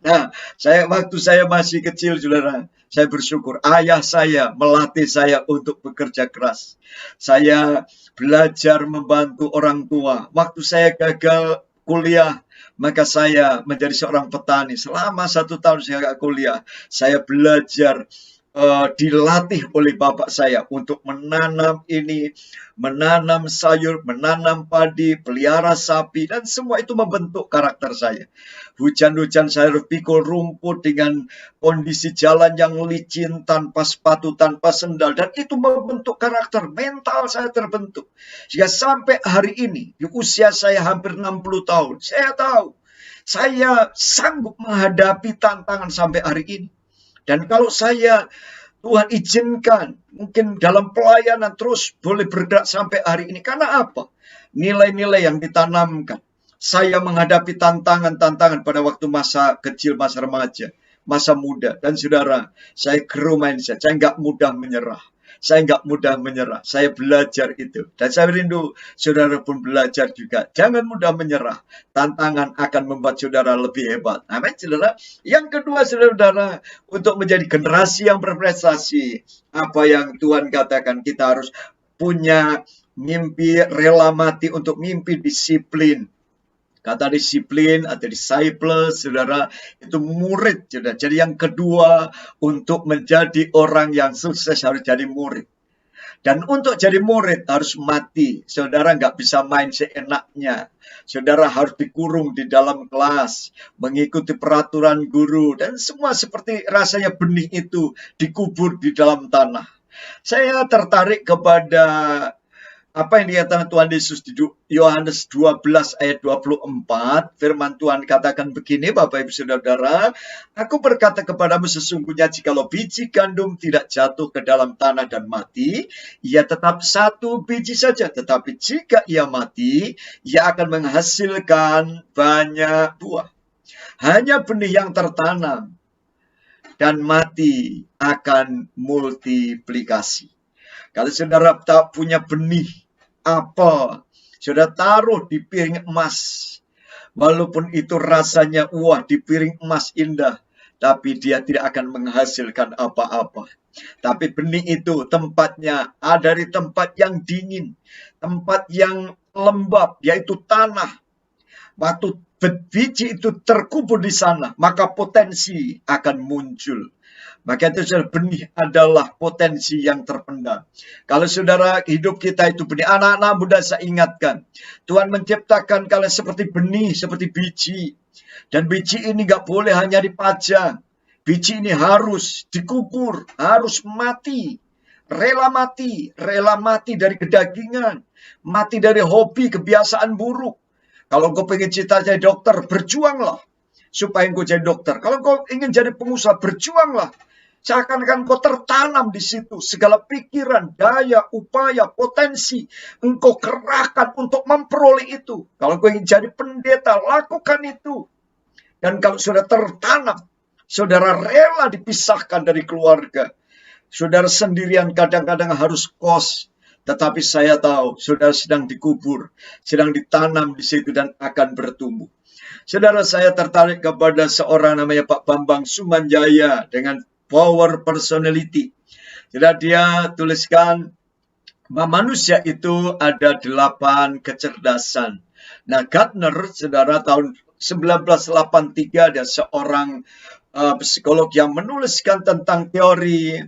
Nah, waktu saya masih kecil, saudara, saya bersyukur ayah saya melatih saya untuk bekerja keras. Saya belajar membantu orang tua. Waktu saya gagal kuliah, maka saya menjadi seorang petani. Selama 1 tahun saya kuliah, saya belajar dilatih oleh bapak saya untuk menanam sayur, menanam padi, pelihara sapi, dan semua itu membentuk karakter saya. Hujan-hujan saya pikul rumput dengan kondisi jalan yang licin, tanpa sepatu, tanpa sendal, dan itu membentuk karakter. Mental saya terbentuk. Sehingga sampai hari ini, di usia saya hampir 60 tahun, saya tahu saya sanggup menghadapi tantangan sampai hari ini. Dan kalau Tuhan izinkan, mungkin dalam pelayanan terus boleh bergerak sampai hari ini. Karena apa? Nilai-nilai yang ditanamkan. Saya menghadapi tantangan-tantangan pada waktu masa kecil, masa remaja, masa muda. Dan saudara, saya grow mindset. Saya nggak mudah menyerah. Saya belajar itu. Dan saya rindu saudara pun belajar juga. Jangan mudah menyerah. Tantangan akan membuat saudara lebih hebat. Amin, saudara. Yang kedua, saudara, untuk menjadi generasi yang berprestasi. Apa yang Tuhan katakan, kita harus punya mimpi, rela mati untuk mimpi, disiplin. Kata disiplin atau disciples, saudara, itu murid. Saudara. Jadi yang kedua, untuk menjadi orang yang sukses harus jadi murid. Dan untuk jadi murid harus mati. Saudara nggak bisa main seenaknya. Saudara harus dikurung di dalam kelas, mengikuti peraturan guru, dan semua seperti rasanya benih itu dikubur di dalam tanah. Saya tertarik kepada apa yang dikatakan Tuhan Yesus di Yohanes 12 ayat 24, firman Tuhan katakan begini, Bapak Ibu Saudara, aku berkata kepadamu sesungguhnya jikalau biji gandum tidak jatuh ke dalam tanah dan mati, ia tetap satu biji saja, tetapi jika ia mati, ia akan menghasilkan banyak buah. Hanya benih yang tertanam dan mati akan multiplikasi. Kalau saudara tak punya benih apel, saudara taruh di piring emas. Walaupun itu rasanya wah, di piring emas indah, tapi dia tidak akan menghasilkan apa-apa. Tapi benih itu tempatnya ada di tempat yang dingin, tempat yang lembab, yaitu tanah. Waktu biji itu terkubur di sana, maka potensi akan muncul. Maka itu saudara, benih adalah potensi yang terpendam. Kalau saudara hidup kita itu benih, anak-anak muda saya ingatkan, Tuhan menciptakan kalian seperti benih, seperti biji. Dan biji ini gak boleh hanya dipajang. Biji ini harus dikubur, harus mati. Rela mati dari kedagingan, mati dari hobi, kebiasaan buruk. Kalau kau pengen cita jadi dokter, berjuanglah supaya kau jadi dokter. Kalau kau ingin jadi pengusaha, berjuanglah. Seakan-akan kau tertanam di situ. Segala pikiran, daya, upaya, potensi, engkau kerahkan untuk memperoleh itu. Kalau kau ingin jadi pendeta, lakukan itu. Dan kalau sudah tertanam, saudara rela dipisahkan dari keluarga. Saudara sendirian kadang-kadang harus kos. Tetapi saya tahu saudara sedang dikubur, sedang ditanam di situ dan akan bertumbuh. Saudara, saya tertarik kepada seorang namanya Pak Bambang Sumanjaya dengan power personality. Jadi dia tuliskan bahwa manusia itu ada 8 kecerdasan. Nah, Gardner, saudara, tahun 1983 ada seorang psikolog yang menuliskan tentang teori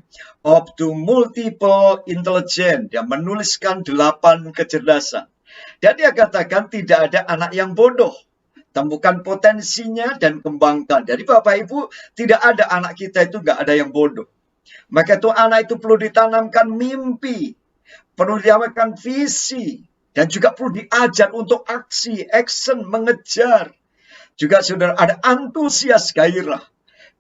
of the multiple intelligence. Dia menuliskan 8 kecerdasan. Dan dia katakan tidak ada anak yang bodoh. Temukan potensinya dan kembangkan. Jadi Bapak Ibu, tidak ada anak kita itu nggak ada yang bodoh. Maka itu anak itu perlu ditanamkan mimpi, perlu diamalkan visi, dan juga perlu diajar untuk action, mengejar. Juga saudara ada antusias gairah.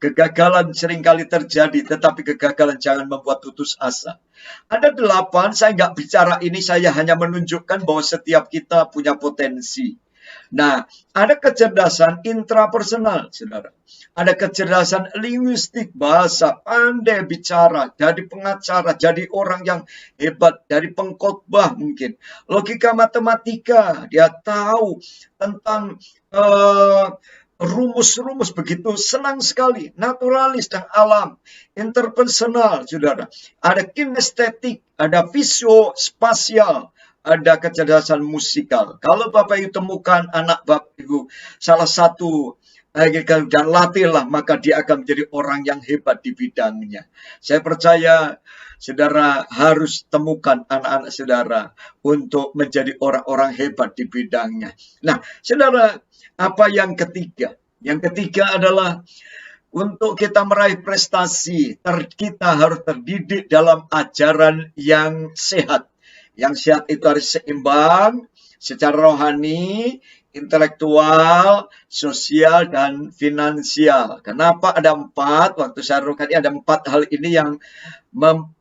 Kegagalan seringkali terjadi, tetapi kegagalan jangan membuat putus asa. Ada 8, saya nggak bicara ini, saya hanya menunjukkan bahwa setiap kita punya potensi. Nah, ada kecerdasan intrapersonal, saudara. Ada kecerdasan linguistik, bahasa, pandai bicara, jadi pengacara, jadi orang yang hebat, dari pengkhotbah mungkin. Logika matematika, dia tahu tentang rumus-rumus begitu senang sekali. Naturalis dan alam, interpersonal, saudara. Ada kinestetik, ada visospasial, ada kecerdasan musikal. Kalau Bapak Ibu temukan anak Bapak Ibu salah satu dan latihlah, maka dia akan menjadi orang yang hebat di bidangnya. Saya percaya saudara harus temukan anak-anak saudara untuk menjadi orang-orang hebat di bidangnya. Nah, saudara, apa yang ketiga? Yang ketiga adalah untuk kita meraih prestasi, kita harus terdidik dalam ajaran yang sehat. Yang sehat itu harus seimbang secara rohani, intelektual, sosial, dan finansial. Kenapa ada 4? Waktu saya rohani ada 4 hal ini yang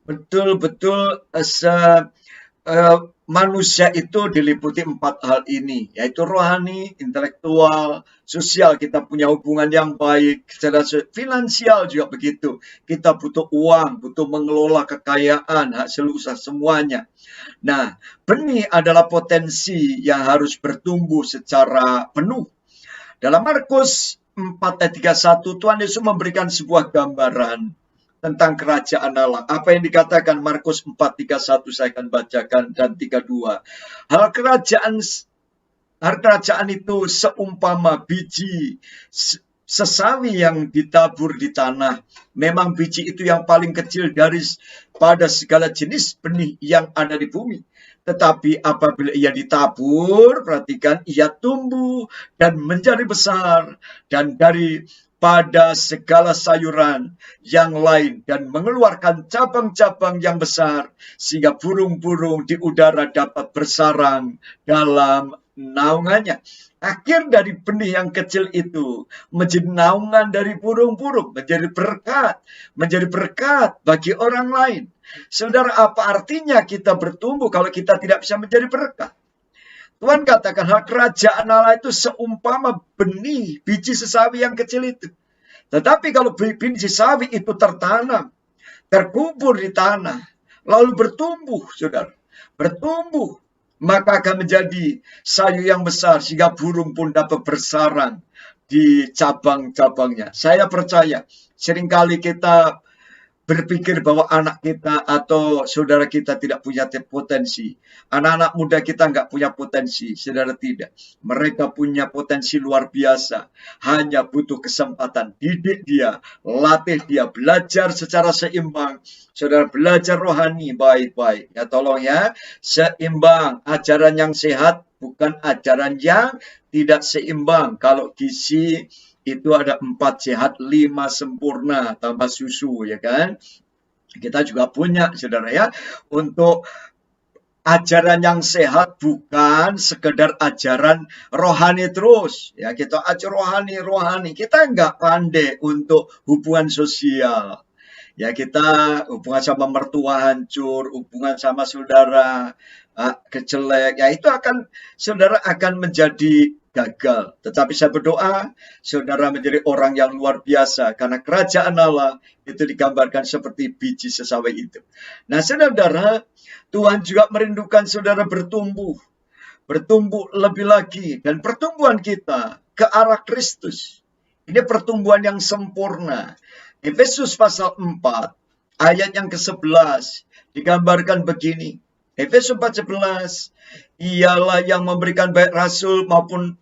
betul-betul manusia itu diliputi 4 hal ini, yaitu rohani, intelektual, sosial, kita punya hubungan yang baik, secara finansial juga begitu. Kita butuh uang, butuh mengelola kekayaan, hak seluruh semuanya. Nah, benih adalah potensi yang harus bertumbuh secara penuh. Dalam Markus 4 ayat 31, Tuhan Yesus memberikan sebuah gambaran tentang kerajaan Allah. Apa yang dikatakan Markus 4:31 saya akan bacakan dan 32. Hal kerajaan itu seumpama biji sesawi yang ditabur di tanah. Memang biji itu yang paling kecil pada segala jenis benih yang ada di bumi. Tetapi apabila ia ditabur, perhatikan, ia tumbuh dan menjadi besar, dan pada segala sayuran yang lain, dan mengeluarkan cabang-cabang yang besar, sehingga burung-burung di udara dapat bersarang dalam naungannya. Akhir dari benih yang kecil itu menjadi naungan dari burung-burung, menjadi berkat bagi orang lain. Saudara, apa artinya kita bertumbuh kalau kita tidak bisa menjadi berkat? Tuhan katakan hal kerajaan Allah itu seumpama benih, biji sesawi yang kecil itu. Tetapi kalau biji sawi itu tertanam, terkubur di tanah, lalu bertumbuh, saudara. Bertumbuh, maka akan menjadi sayu yang besar, sehingga burung pun dapat bersarang di cabang-cabangnya. Saya percaya, seringkali kita berpikir bahwa anak kita atau saudara kita tidak punya potensi. Anak-anak muda kita nggak punya potensi, saudara tidak. Mereka punya potensi luar biasa. Hanya butuh kesempatan. Didik dia, latih dia, belajar secara seimbang. Saudara belajar rohani baik-baik. Ya tolong ya, seimbang. Ajaran yang sehat bukan ajaran yang tidak seimbang. Kalau gizi itu ada 4 sehat, 5 sempurna, tambah susu, ya kan? Kita juga punya, saudara ya, untuk ajaran yang sehat bukan sekedar ajaran rohani terus. Ya, kita ajar rohani. Kita nggak pandai untuk hubungan sosial. Ya, kita hubungan sama mertua hancur, hubungan sama saudara kecelek. Ya, itu saudara akan menjadi gagal. Tetapi saya berdoa, saudara menjadi orang yang luar biasa. Karena kerajaan Allah itu digambarkan seperti biji sesawi itu. Nah, saudara, Tuhan juga merindukan saudara bertumbuh lebih lagi. Dan pertumbuhan kita ke arah Kristus. Ini pertumbuhan yang sempurna. Efesus pasal 4 ayat yang ke-11 digambarkan begini. Efesus 4:11, ialah yang memberikan baik rasul maupun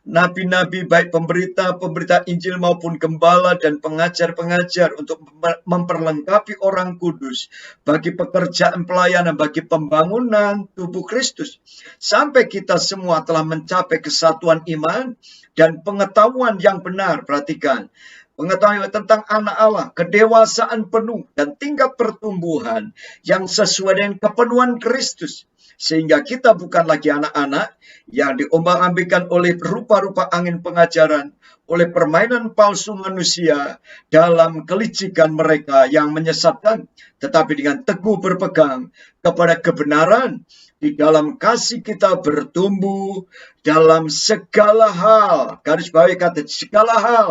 nabi-nabi, baik pemberita Injil maupun gembala dan pengajar-pengajar untuk memperlengkapi orang kudus bagi pekerjaan pelayanan, bagi pembangunan tubuh Kristus. Sampai kita semua telah mencapai kesatuan iman dan pengetahuan yang benar. Perhatikan, pengetahuan tentang anak Allah, kedewasaan penuh dan tingkat pertumbuhan yang sesuai dengan kepenuhan Kristus. Sehingga kita bukan lagi anak-anak yang diombang-ambingkan oleh rupa-rupa angin pengajaran, oleh permainan palsu manusia dalam kelicikan mereka yang menyesatkan, tetapi dengan teguh berpegang kepada kebenaran, di dalam kasih kita bertumbuh dalam segala hal. Garis bawahi kata segala hal.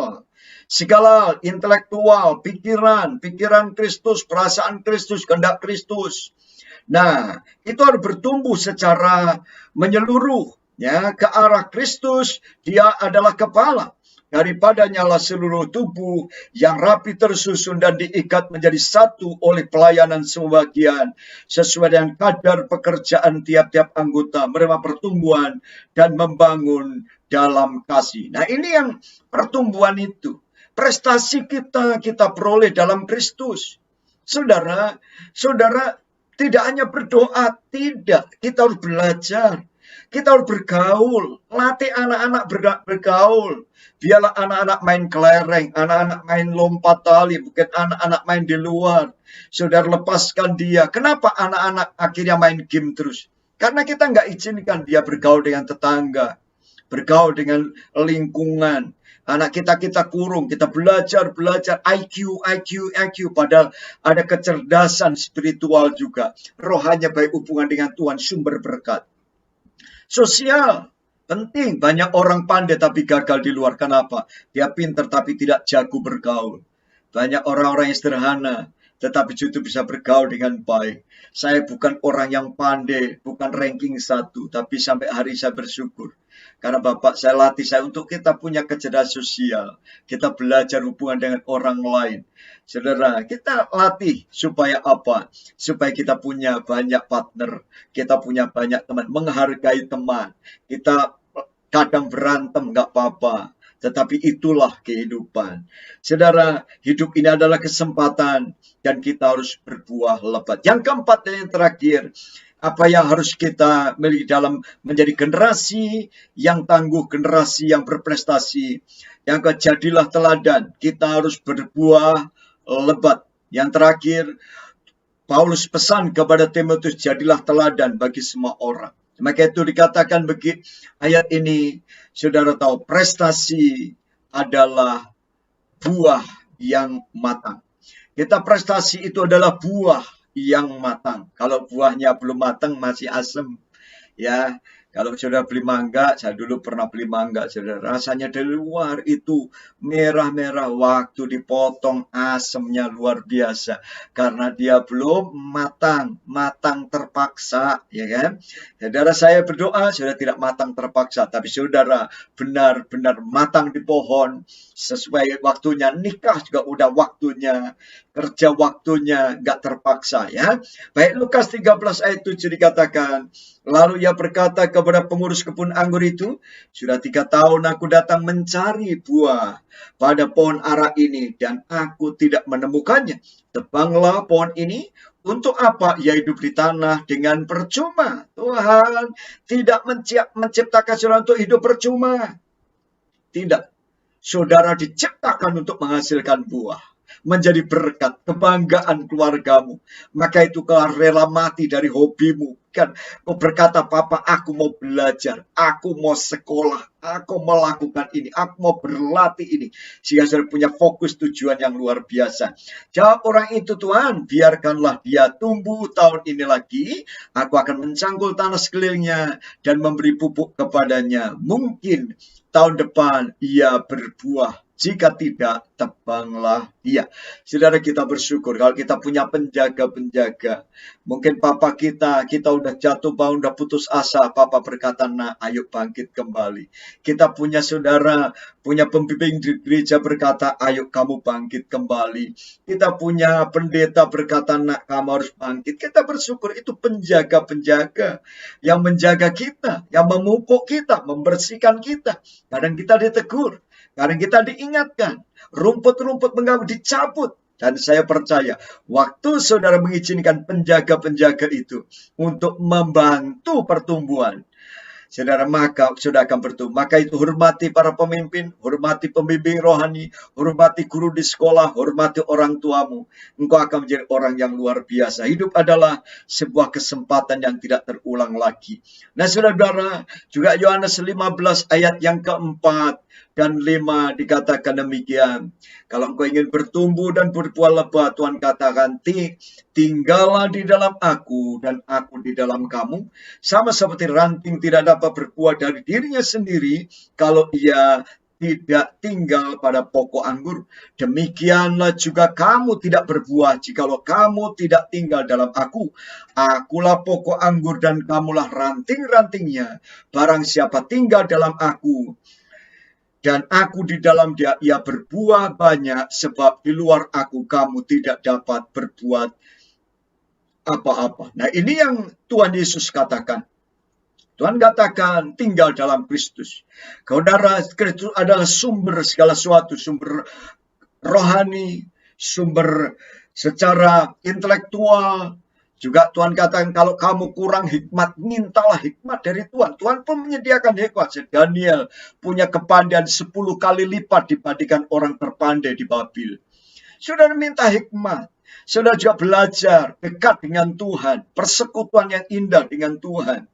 Segala intelektual, pikiran Kristus, perasaan Kristus, kehendak Kristus. Nah, itu harus bertumbuh secara menyeluruh ya ke arah Kristus. Dia adalah kepala. Daripadanya lah seluruh tubuh yang rapi tersusun dan diikat menjadi satu oleh pelayanan semua bagian sesuai dengan kadar pekerjaan tiap-tiap anggota, menerima pertumbuhan dan membangun dalam kasih. Nah, ini yang pertumbuhan itu. Prestasi kita peroleh dalam Kristus. Saudara, tidak hanya berdoa, tidak. Kita harus belajar. Kita harus bergaul. Latih anak-anak bergaul. Biarlah anak-anak main kelereng, anak-anak main lompat tali, bukan anak-anak main di luar. Saudara, lepaskan dia. Kenapa anak-anak akhirnya main game terus? Karena kita nggak izinkan dia bergaul dengan tetangga, bergaul dengan lingkungan. Anak kita kurung, kita belajar IQ, padahal ada kecerdasan spiritual juga. Rohanya baik hubungan dengan Tuhan, sumber berkat. Sosial, penting. Banyak orang pandai tapi gagal di luar. Kenapa? Dia pintar tapi tidak jago bergaul. Banyak orang-orang yang sederhana, tetapi justru bisa bergaul dengan baik. Saya bukan orang yang pandai, bukan ranking 1, tapi sampai hari saya bersyukur. Karena Bapak saya latih saya untuk kita punya kecerdasan sosial. Kita belajar hubungan dengan orang lain. Saudara, kita latih supaya apa? Supaya kita punya banyak partner. Kita punya banyak teman. Menghargai teman. Kita kadang berantem, nggak apa-apa. Tetapi itulah kehidupan. Saudara, hidup ini adalah kesempatan. Dan kita harus berbuah lebat. Yang keempat dan yang terakhir, apa yang harus kita miliki dalam menjadi generasi yang tangguh, generasi yang berprestasi. Yang jadilah teladan, kita harus berbuah lebat. Yang terakhir, Paulus pesan kepada Timotius, jadilah teladan bagi semua orang. Maka itu dikatakan bagi ayat ini, saudara tahu, prestasi adalah buah yang matang. Kita prestasi itu adalah buah yang matang. Kalau buahnya belum matang masih asam. Ya, kalau sudah beli mangga, saya dulu pernah beli mangga, saudara. Rasanya dari luar itu merah-merah, waktu dipotong asamnya luar biasa. Karena dia belum matang terpaksa, ya kan? Saudara, saya berdoa, saudara tidak matang terpaksa, tapi saudara benar-benar matang di pohon, sesuai waktunya. Nikah juga udah waktunya, kerja waktunya, nggak terpaksa, ya. Baik, Lukas 13 ayat 7 dikatakan, lalu ia berkata kepada pengurus kebun anggur itu, sudah 3 tahun aku datang mencari buah pada pohon ara ini dan aku tidak menemukannya. Tebanglah pohon ini. Untuk apa ia hidup di tanah dengan percuma? Tuhan tidak menciptakan saudara untuk hidup percuma. Tidak. Saudara diciptakan untuk menghasilkan buah. Menjadi berkat, kebanggaan keluargamu. Maka itu kau rela mati dari hobimu. Kan kau berkata, Papa, aku mau belajar, aku mau sekolah, aku mau melakukan ini, aku mau berlatih ini. Sehingga saudara punya fokus tujuan yang luar biasa. Jawab orang itu, Tuhan, biarkanlah dia tumbuh tahun ini lagi. Aku akan mencangkul tanah sekelilingnya dan memberi pupuk kepadanya. Mungkin tahun depan ia berbuah Jika tidak, tebanglah dia. Saudara, kita bersyukur kalau kita punya penjaga-penjaga. Mungkin papa kita udah jatuh bangun, udah putus asa. Papa berkata, nah ayo bangkit kembali. Kita punya saudara, punya pembimbing di gereja berkata, ayo kamu bangkit kembali. Kita punya pendeta berkata, nah kamu harus bangkit. Kita bersyukur itu penjaga-penjaga yang menjaga kita, yang memupuk kita, membersihkan kita. Kadang kita ditegur. Kadang kita diingatkan, rumput-rumput mengganggu dicabut. Dan saya percaya, waktu saudara mengizinkan penjaga-penjaga itu untuk membantu pertumbuhan, saudara, maka sudah akan bertumbuh. Maka itu hormati para pemimpin, hormati pembimbing rohani, hormati guru di sekolah, hormati orang tuamu. Engkau akan menjadi orang yang luar biasa. Hidup adalah sebuah kesempatan yang tidak terulang lagi. Nah, saudara, juga Yohanes 15 ayat yang keempat dan 5 dikatakan demikian. Kalau engkau ingin bertumbuh dan berbuah lebat, Tuhan katakan, tinggallah di dalam aku dan aku di dalam kamu. Sama seperti ranting tidak dapat berbuah dari dirinya sendiri kalau ia tidak tinggal pada pokok anggur. Demikianlah juga kamu tidak berbuah jikalau kamu tidak tinggal dalam aku. Akulah pokok anggur dan kamulah ranting-rantingnya. Barang siapa tinggal dalam aku dan aku di dalam dia, ia berbuah banyak, sebab di luar aku kamu tidak dapat berbuat apa-apa. Nah, ini yang Tuhan Yesus katakan. Tuhan katakan tinggal dalam Kristus. Saudara, Kristus adalah sumber segala sesuatu, sumber rohani, sumber secara intelektual. Juga Tuhan katakan kalau kamu kurang hikmat, mintalah hikmat dari Tuhan. Tuhan pun menyediakan hikmat. Daniel punya kepandaian 10 kali lipat dibandingkan orang terpandai di Babil. Saudara minta hikmat. Saudara juga belajar dekat dengan Tuhan. Persekutuan yang indah dengan Tuhan.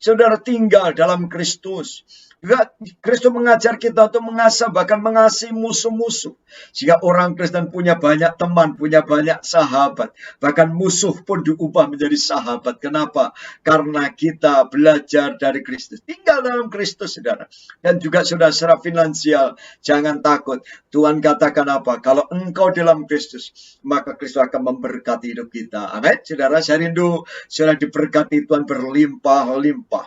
Saudara tinggal dalam Kristus. Juga Kristus mengajar kita untuk mengasah, bahkan mengasihi musuh-musuh. Jika orang Kristen punya banyak teman, punya banyak sahabat. Bahkan musuh pun diubah menjadi sahabat. Kenapa? Karena kita belajar dari Kristus. Tinggal dalam Kristus, saudara. Dan juga saudara secara finansial, jangan takut. Tuhan katakan apa? Kalau engkau dalam Kristus, maka Kristus akan memberkati hidup kita. Amin. Saudara, saya rindu saudara diberkati Tuhan berlimpah-limpah.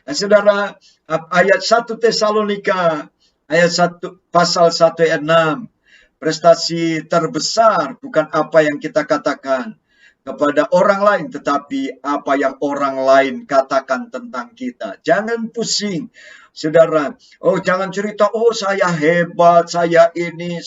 Nah, saudara, ayat 1 Tesalonika, ayat 1, pasal 1 ayat 6. Prestasi terbesar bukan apa yang kita katakan kepada orang lain, tetapi apa yang orang lain katakan tentang kita. Jangan pusing, saudara. Oh, jangan cerita, oh saya hebat, saya ini,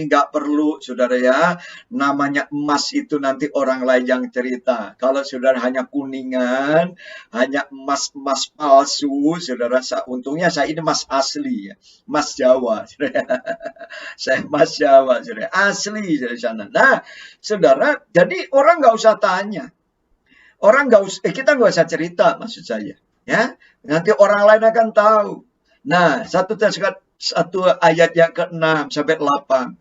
nggak perlu, saudara ya. Namanya emas itu nanti orang lain yang cerita. Kalau saudara hanya kuningan, hanya emas palsu, saudara, untungnya saya ini emas asli ya. Emas Jawa, saudara. Saya emas Jawa, saudara. Asli dari sana. Nah, saudara, jadi orang nggak usah tanya. Orang nggak usah, kita nggak usah cerita, maksud saya. Ya, nanti orang lain akan tahu. Nah, 1 ayat yang ke-6 sampai 8.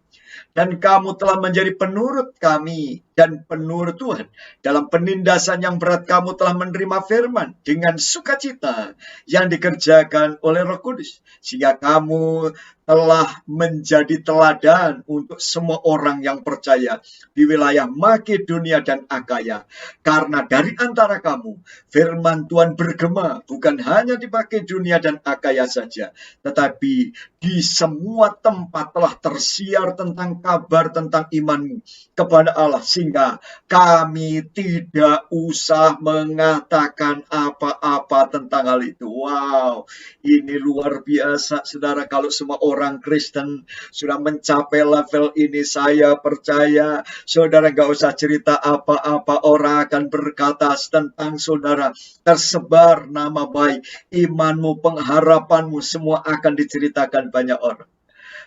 Dan kamu telah menjadi penurut kami dan penurut Tuhan. Dalam penindasan yang berat kamu telah menerima firman dengan sukacita yang dikerjakan oleh Roh Kudus. Sehingga kamu telah menjadi teladan untuk semua orang yang percaya di wilayah Makedonia dan Akaya. Karena dari antara kamu, firman Tuhan bergema bukan hanya di Makedonia dan Akaya saja, tetapi di semua tempat telah tersiar tentang kabar tentang imanmu kepada Allah, sehingga kami tidak usah mengatakan apa-apa tentang hal itu. Wow, ini luar biasa, saudara. Kalau semua orang Kristen sudah mencapai level ini, saya percaya saudara gak usah cerita apa-apa. Orang akan berkata tentang saudara. Tersebar nama baik, imanmu, pengharapanmu, semua akan diceritakan banyak orang.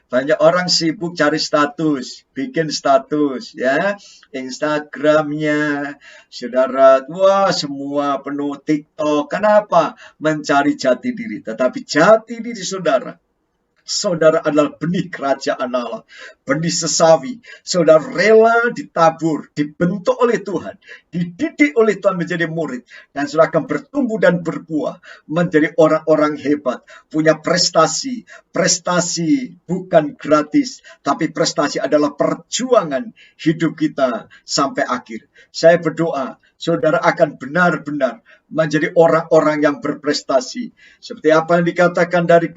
Banyak orang sibuk cari status, bikin status ya, Instagramnya, saudara, wah semua penuh TikTok. Kenapa? Mencari jati diri. Tetapi jati diri saudara adalah benih kerajaan Allah. benih sesawi. Saudara rela ditabur, dibentuk oleh Tuhan, dididik oleh Tuhan menjadi murid. Dan saudara akan bertumbuh dan berbuah, menjadi orang-orang hebat, punya prestasi. Prestasi bukan gratis, tapi prestasi adalah perjuangan hidup kita sampai akhir. Saya berdoa, saudara akan benar-benar menjadi orang-orang yang berprestasi. Seperti apa yang dikatakan dari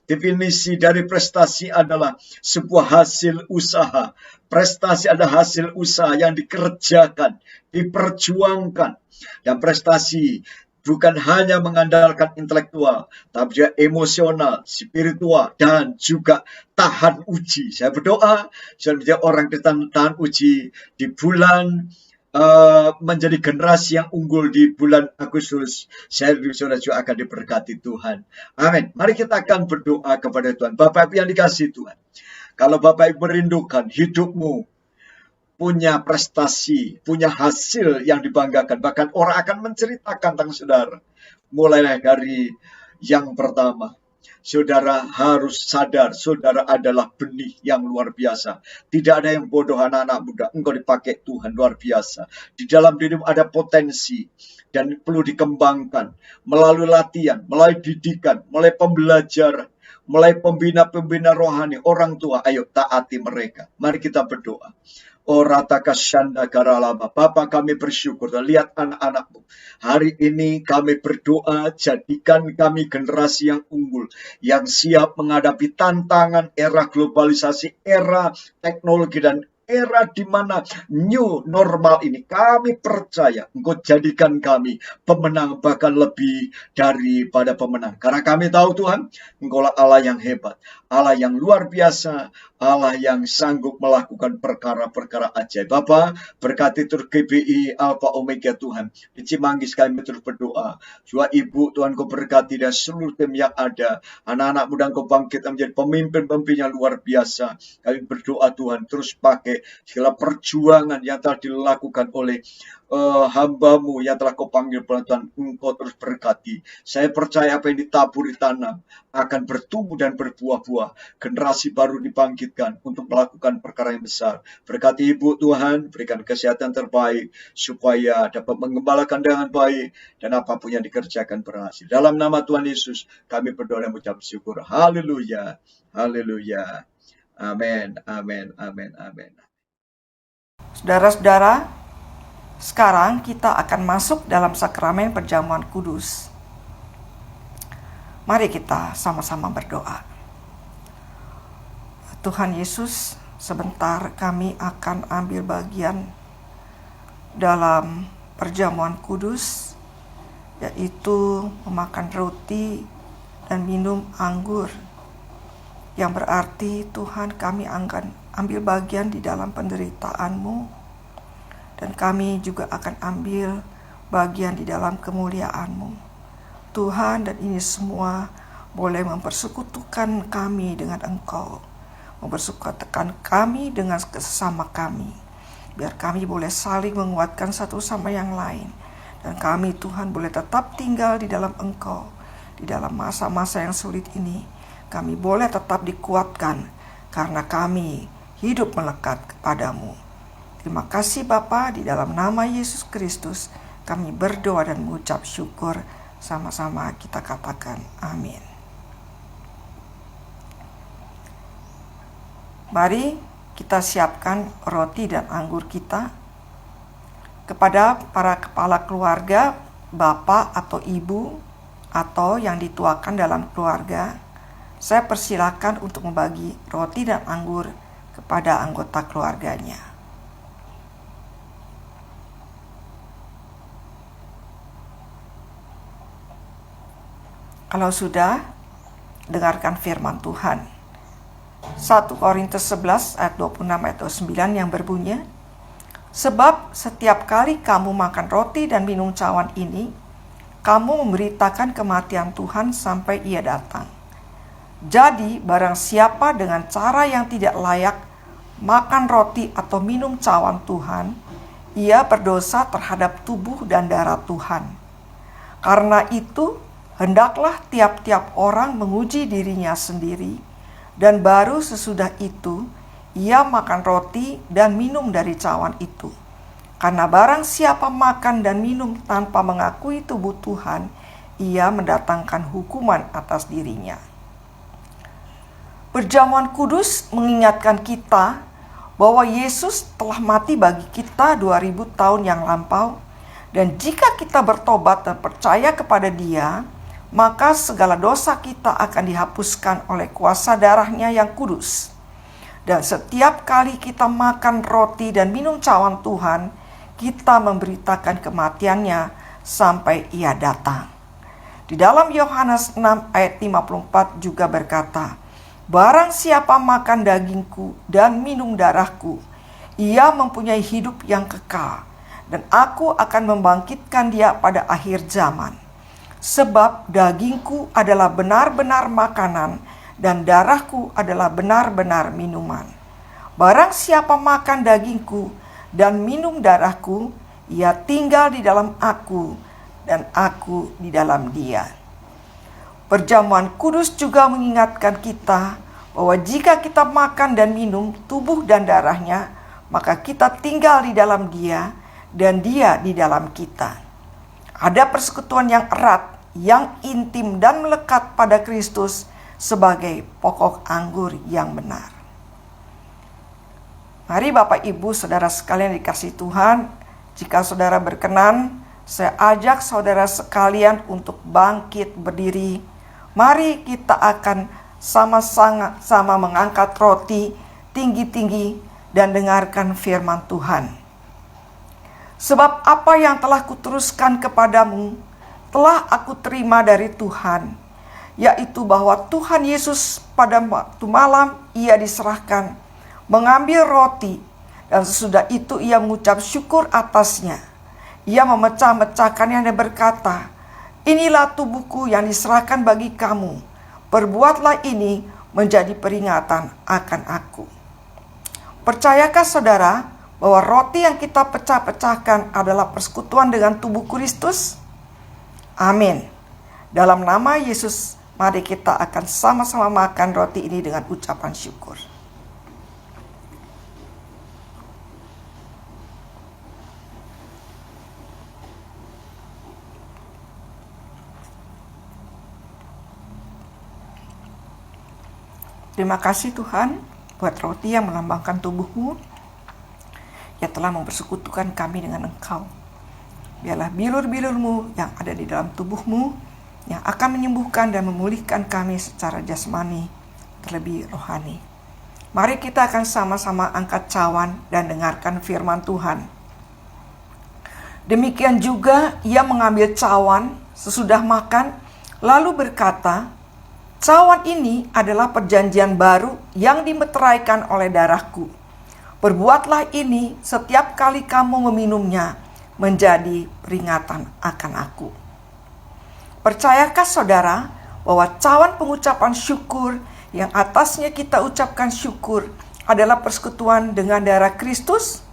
definisi dari prestasi adalah sebuah hasil usaha. Prestasi adalah hasil usaha yang dikerjakan, diperjuangkan. Dan prestasi bukan hanya mengandalkan intelektual, tapi juga emosional, spiritual, dan juga tahan uji. Saya berdoa, saya menjadi orang yang tahan uji di bulan menjadi generasi yang unggul di bulan Agustus. Saya saudara juga akan diberkati Tuhan. Amin. Mari kita akan berdoa kepada Tuhan. Bapak Ibu yang dikasihi Tuhan, kalau Bapak Ibu merindukan hidupmu punya prestasi, punya hasil yang dibanggakan, bahkan orang akan menceritakan tentang saudara. Mulai dari yang pertama, saudara harus sadar, saudara adalah benih yang luar biasa. Tidak ada yang bodoh anak-anak muda. Engkau dipakai Tuhan luar biasa. Di dalam dirimu ada potensi dan perlu dikembangkan melalui latihan, melalui didikan, melalui pembelajaran, mulai pembina-pembina rohani, orang tua. Ayo taati mereka. Mari kita berdoa. Bapak kami bersyukur dan lihat anak-anakmu. Hari ini kami berdoa, jadikan kami generasi yang unggul, yang siap menghadapi tantangan era globalisasi, era teknologi, dan era di mana new normal ini. Kami percaya Engkau jadikan kami pemenang, bahkan lebih daripada pemenang. Karena kami tahu Tuhan, Engkau Allah yang hebat, Allah yang luar biasa, Allah yang sanggup melakukan perkara-perkara ajaib. Bapa, berkati terus GBI Alpha Omega Tuhan. Di Cimanggis kami terus berdoa. Juga Ibu Tuhan Kau berkati dan seluruh tim yang ada. Anak-anak muda Kau bangkit menjadi pemimpin-pemimpin yang luar biasa. Kami berdoa Tuhan terus pakai segala perjuangan yang telah dilakukan oleh hamba-Mu yang telah Kau panggil Tuhan. Engkau terus berkati. Saya percaya apa yang ditabur ditanam akan bertumbuh dan berbuah-buah. Generasi baru dibangkitkan untuk melakukan perkara yang besar. Berkati Ibu Tuhan, berikan kesehatan terbaik supaya dapat mengembalakan dengan baik dan apapun yang dikerjakan berhasil. Dalam nama Tuhan Yesus kami berdoa dan mengucap syukur. Haleluya. Haleluya. Amin. Amin. Amin. Amin. Saudara-saudara, sekarang kita akan masuk dalam sakramen perjamuan kudus. Mari kita sama-sama berdoa. Tuhan Yesus, sebentar kami akan ambil bagian dalam perjamuan kudus, yaitu memakan roti dan minum anggur. Yang berarti Tuhan, kami akan ambil bagian di dalam penderitaan-Mu, dan kami juga akan ambil bagian di dalam kemuliaan-Mu. Tuhan, dan ini semua boleh mempersekutukan kami dengan Engkau, mempersekutukan kami dengan sesama kami, biar kami boleh saling menguatkan satu sama yang lain, dan kami Tuhan boleh tetap tinggal di dalam Engkau. Di dalam masa-masa yang sulit ini, kami boleh tetap dikuatkan karena kami hidup melekat kepadamu. Terima kasih Bapa, di dalam nama Yesus Kristus kami berdoa dan mengucap syukur. Sama-sama kita katakan amin. Mari kita siapkan roti dan anggur kita. Kepada para kepala keluarga, bapak atau ibu, atau yang dituakan dalam keluarga, saya persilakan untuk membagi roti dan anggur kepada anggota keluarganya. Kalau sudah, dengarkan firman Tuhan. 1 Korintus 11 ayat 26 ayat 29 yang berbunyi, sebab setiap kali kamu makan roti dan minum cawan ini, kamu memberitakan kematian Tuhan sampai Ia datang. Jadi barang siapa dengan cara yang tidak layak makan roti atau minum cawan Tuhan, ia berdosa terhadap tubuh dan darah Tuhan. Karena itu, hendaklah tiap-tiap orang menguji dirinya sendiri, dan baru sesudah itu ia makan roti dan minum dari cawan itu. Karena barang siapa makan dan minum tanpa mengakui tubuh Tuhan, ia mendatangkan hukuman atas dirinya. Perjamuan kudus mengingatkan kita bahwa Yesus telah mati bagi kita 2000 tahun yang lampau, dan jika kita bertobat dan percaya kepada Dia, maka segala dosa kita akan dihapuskan oleh kuasa darah-Nya yang kudus. Dan setiap kali kita makan roti dan minum cawan Tuhan, kita memberitakan kematian-Nya sampai Ia datang. Di dalam Yohanes 6 ayat 54 juga berkata, barang siapa makan dagingku dan minum darahku, ia mempunyai hidup yang kekal, dan aku akan membangkitkan dia pada akhir zaman. Sebab dagingku adalah benar-benar makanan, dan darahku adalah benar-benar minuman. Barang siapa makan dagingku dan minum darahku, ia tinggal di dalam aku, dan aku di dalam dia. Perjamuan kudus juga mengingatkan kita bahwa jika kita makan dan minum tubuh dan darah-Nya, maka kita tinggal di dalam Dia dan Dia di dalam kita. Ada persekutuan yang erat, yang intim dan melekat pada Kristus sebagai pokok anggur yang benar. Mari Bapak Ibu Saudara sekalian dikasihi Tuhan, jika saudara berkenan, saya ajak saudara sekalian untuk bangkit berdiri. Mari kita akan sama-sama mengangkat roti tinggi-tinggi dan dengarkan firman Tuhan. Sebab apa yang telah kuteruskan kepadamu, telah aku terima dari Tuhan, yaitu bahwa Tuhan Yesus pada waktu malam ia diserahkan, mengambil roti, dan sesudah itu ia mengucap syukur atasnya. Ia memecah-mecahkannya dan berkata, inilah tubuhku yang diserahkan bagi kamu. Perbuatlah ini menjadi peringatan akan aku. Percayakah saudara bahwa roti yang kita pecah-pecahkan adalah persekutuan dengan tubuh Kristus? Amin. Dalam nama Yesus, mari kita akan sama-sama makan roti ini dengan ucapan syukur. Terima kasih Tuhan buat roti yang melambangkan tubuh-Mu yang telah mempersekutukan kami dengan Engkau. Biarlah bilur-bilur-Mu yang ada di dalam tubuh-Mu yang akan menyembuhkan dan memulihkan kami secara jasmani, terlebih rohani. Mari kita akan sama-sama angkat cawan dan dengarkan firman Tuhan. Demikian juga ia mengambil cawan sesudah makan, lalu berkata, cawan ini adalah perjanjian baru yang dimeteraikan oleh darahku. Perbuatlah ini setiap kali kamu meminumnya menjadi peringatan akan aku. Percayakah saudara bahwa cawan pengucapan syukur yang atasnya kita ucapkan syukur adalah persekutuan dengan darah Kristus?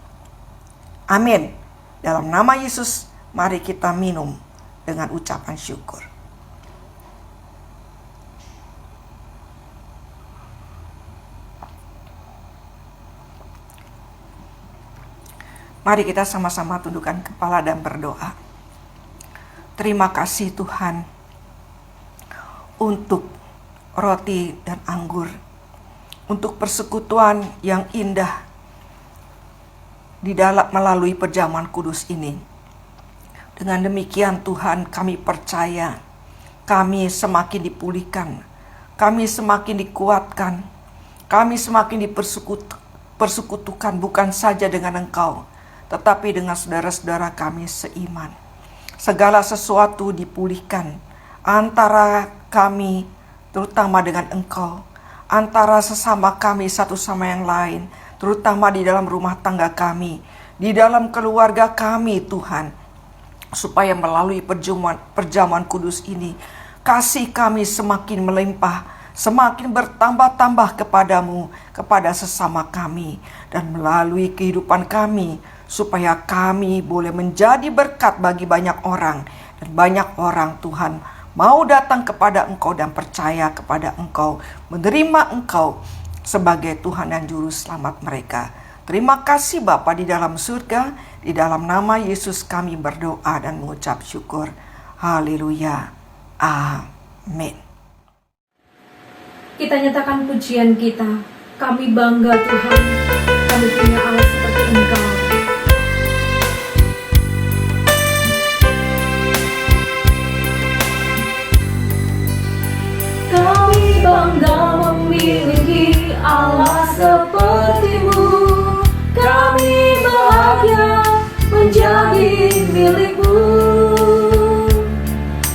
Amin. Dalam nama Yesus, mari kita minum dengan ucapan syukur. Mari kita sama-sama tundukkan kepala dan berdoa. Terima kasih Tuhan untuk roti dan anggur, untuk persekutuan yang indah di dalam melalui perjamuan kudus ini. Dengan demikian Tuhan, kami percaya kami semakin dipulihkan, kami semakin dikuatkan, kami semakin dipersekutukan bukan saja dengan Engkau, tetapi dengan saudara-saudara kami seiman. Segala sesuatu dipulihkan antara kami, terutama dengan Engkau, antara sesama kami satu sama yang lain, terutama di dalam rumah tangga kami, di dalam keluarga kami Tuhan, supaya melalui perjamuan kudus ini, kasih kami semakin melimpah, semakin bertambah-tambah kepadamu, kepada sesama kami, dan melalui kehidupan kami, supaya kami boleh menjadi berkat bagi banyak orang. Dan banyak orang Tuhan mau datang kepada Engkau dan percaya kepada Engkau, menerima Engkau sebagai Tuhan dan Juru Selamat mereka. Terima kasih Bapa di dalam surga, di dalam nama Yesus kami berdoa dan mengucap syukur. Haleluya. Amin. Kita nyatakan pujian kita. Kami bangga Tuhan, kami punya Allah seperti Engkau. Kami bangga memiliki Allah seperti-Mu. Kami bahagia menjadi milik-Mu.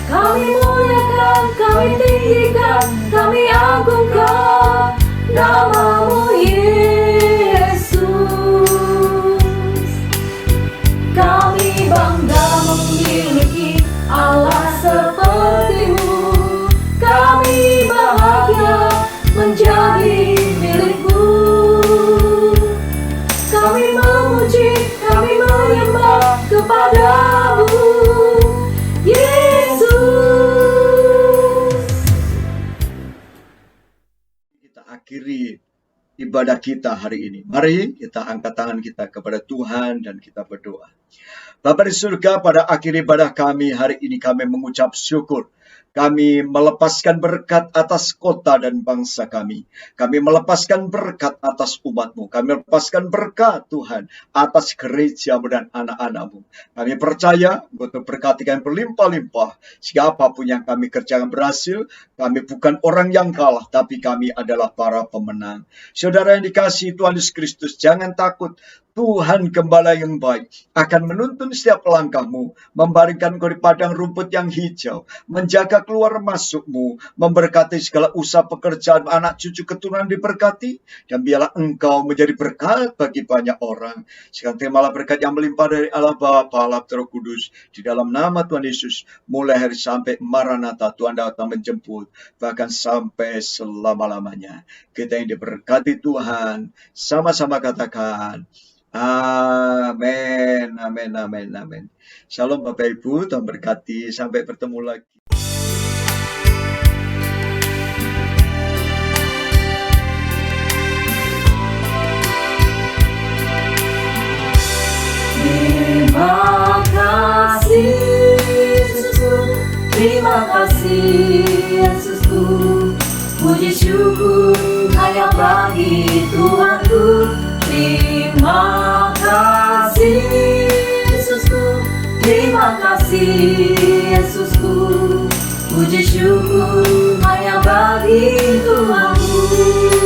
Kami muliakan, kami tinggikan, kami agungkan nama-Mu Yesus. Kami bangga memiliki Allah seperti-Mu. Kami bahagia menjadi milik-Mu. Kami memuji, kami menyembah kepada-Mu Yesus. Kita akhiri ibadah kita hari ini. Mari kita angkat tangan kita kepada Tuhan dan kita berdoa. Bapa di surga, pada akhir ibadah kami hari ini kami mengucap syukur. Kami melepaskan berkat atas kota dan bangsa kami. Kami melepaskan berkat atas umat-Mu. Kami melepaskan berkat Tuhan atas gereja-Mu dan anak-anak-Mu. Kami percaya untuk berkat yang berlimpah-limpah. Siapapun yang kami kerjakan berhasil, kami bukan orang yang kalah, tapi kami adalah para pemenang. Saudara yang dikasihi Tuhan Yesus Kristus, jangan takut. Tuhan Gembala yang baik akan menuntun setiap langkahmu, membaringkan kau di padang rumput yang hijau, menjaga keluar masukmu, memberkati segala usaha pekerjaan anak cucu keturunan diberkati, dan biarlah engkau menjadi berkat bagi banyak orang. Sekarang terimalah berkat yang melimpah dari Allah Bapa, Allah Roh Kudus, di dalam nama Tuhan Yesus, mulai hari sampai Maranatha, Tuhan datang menjemput, bahkan sampai selama-lamanya. Kita yang diberkati Tuhan, sama-sama katakan, amin, amin, amin, amin. Shalom Bapak Ibu, Tuhan berkati. Sampai bertemu lagi. Terima kasih Yesusku, terima kasih Yesusku. Puji syukur hanya bagi Tuhanku. Terima kasih Yesusku, terima kasih Yesusku. Puji syukur hanya bagi Tuhanku.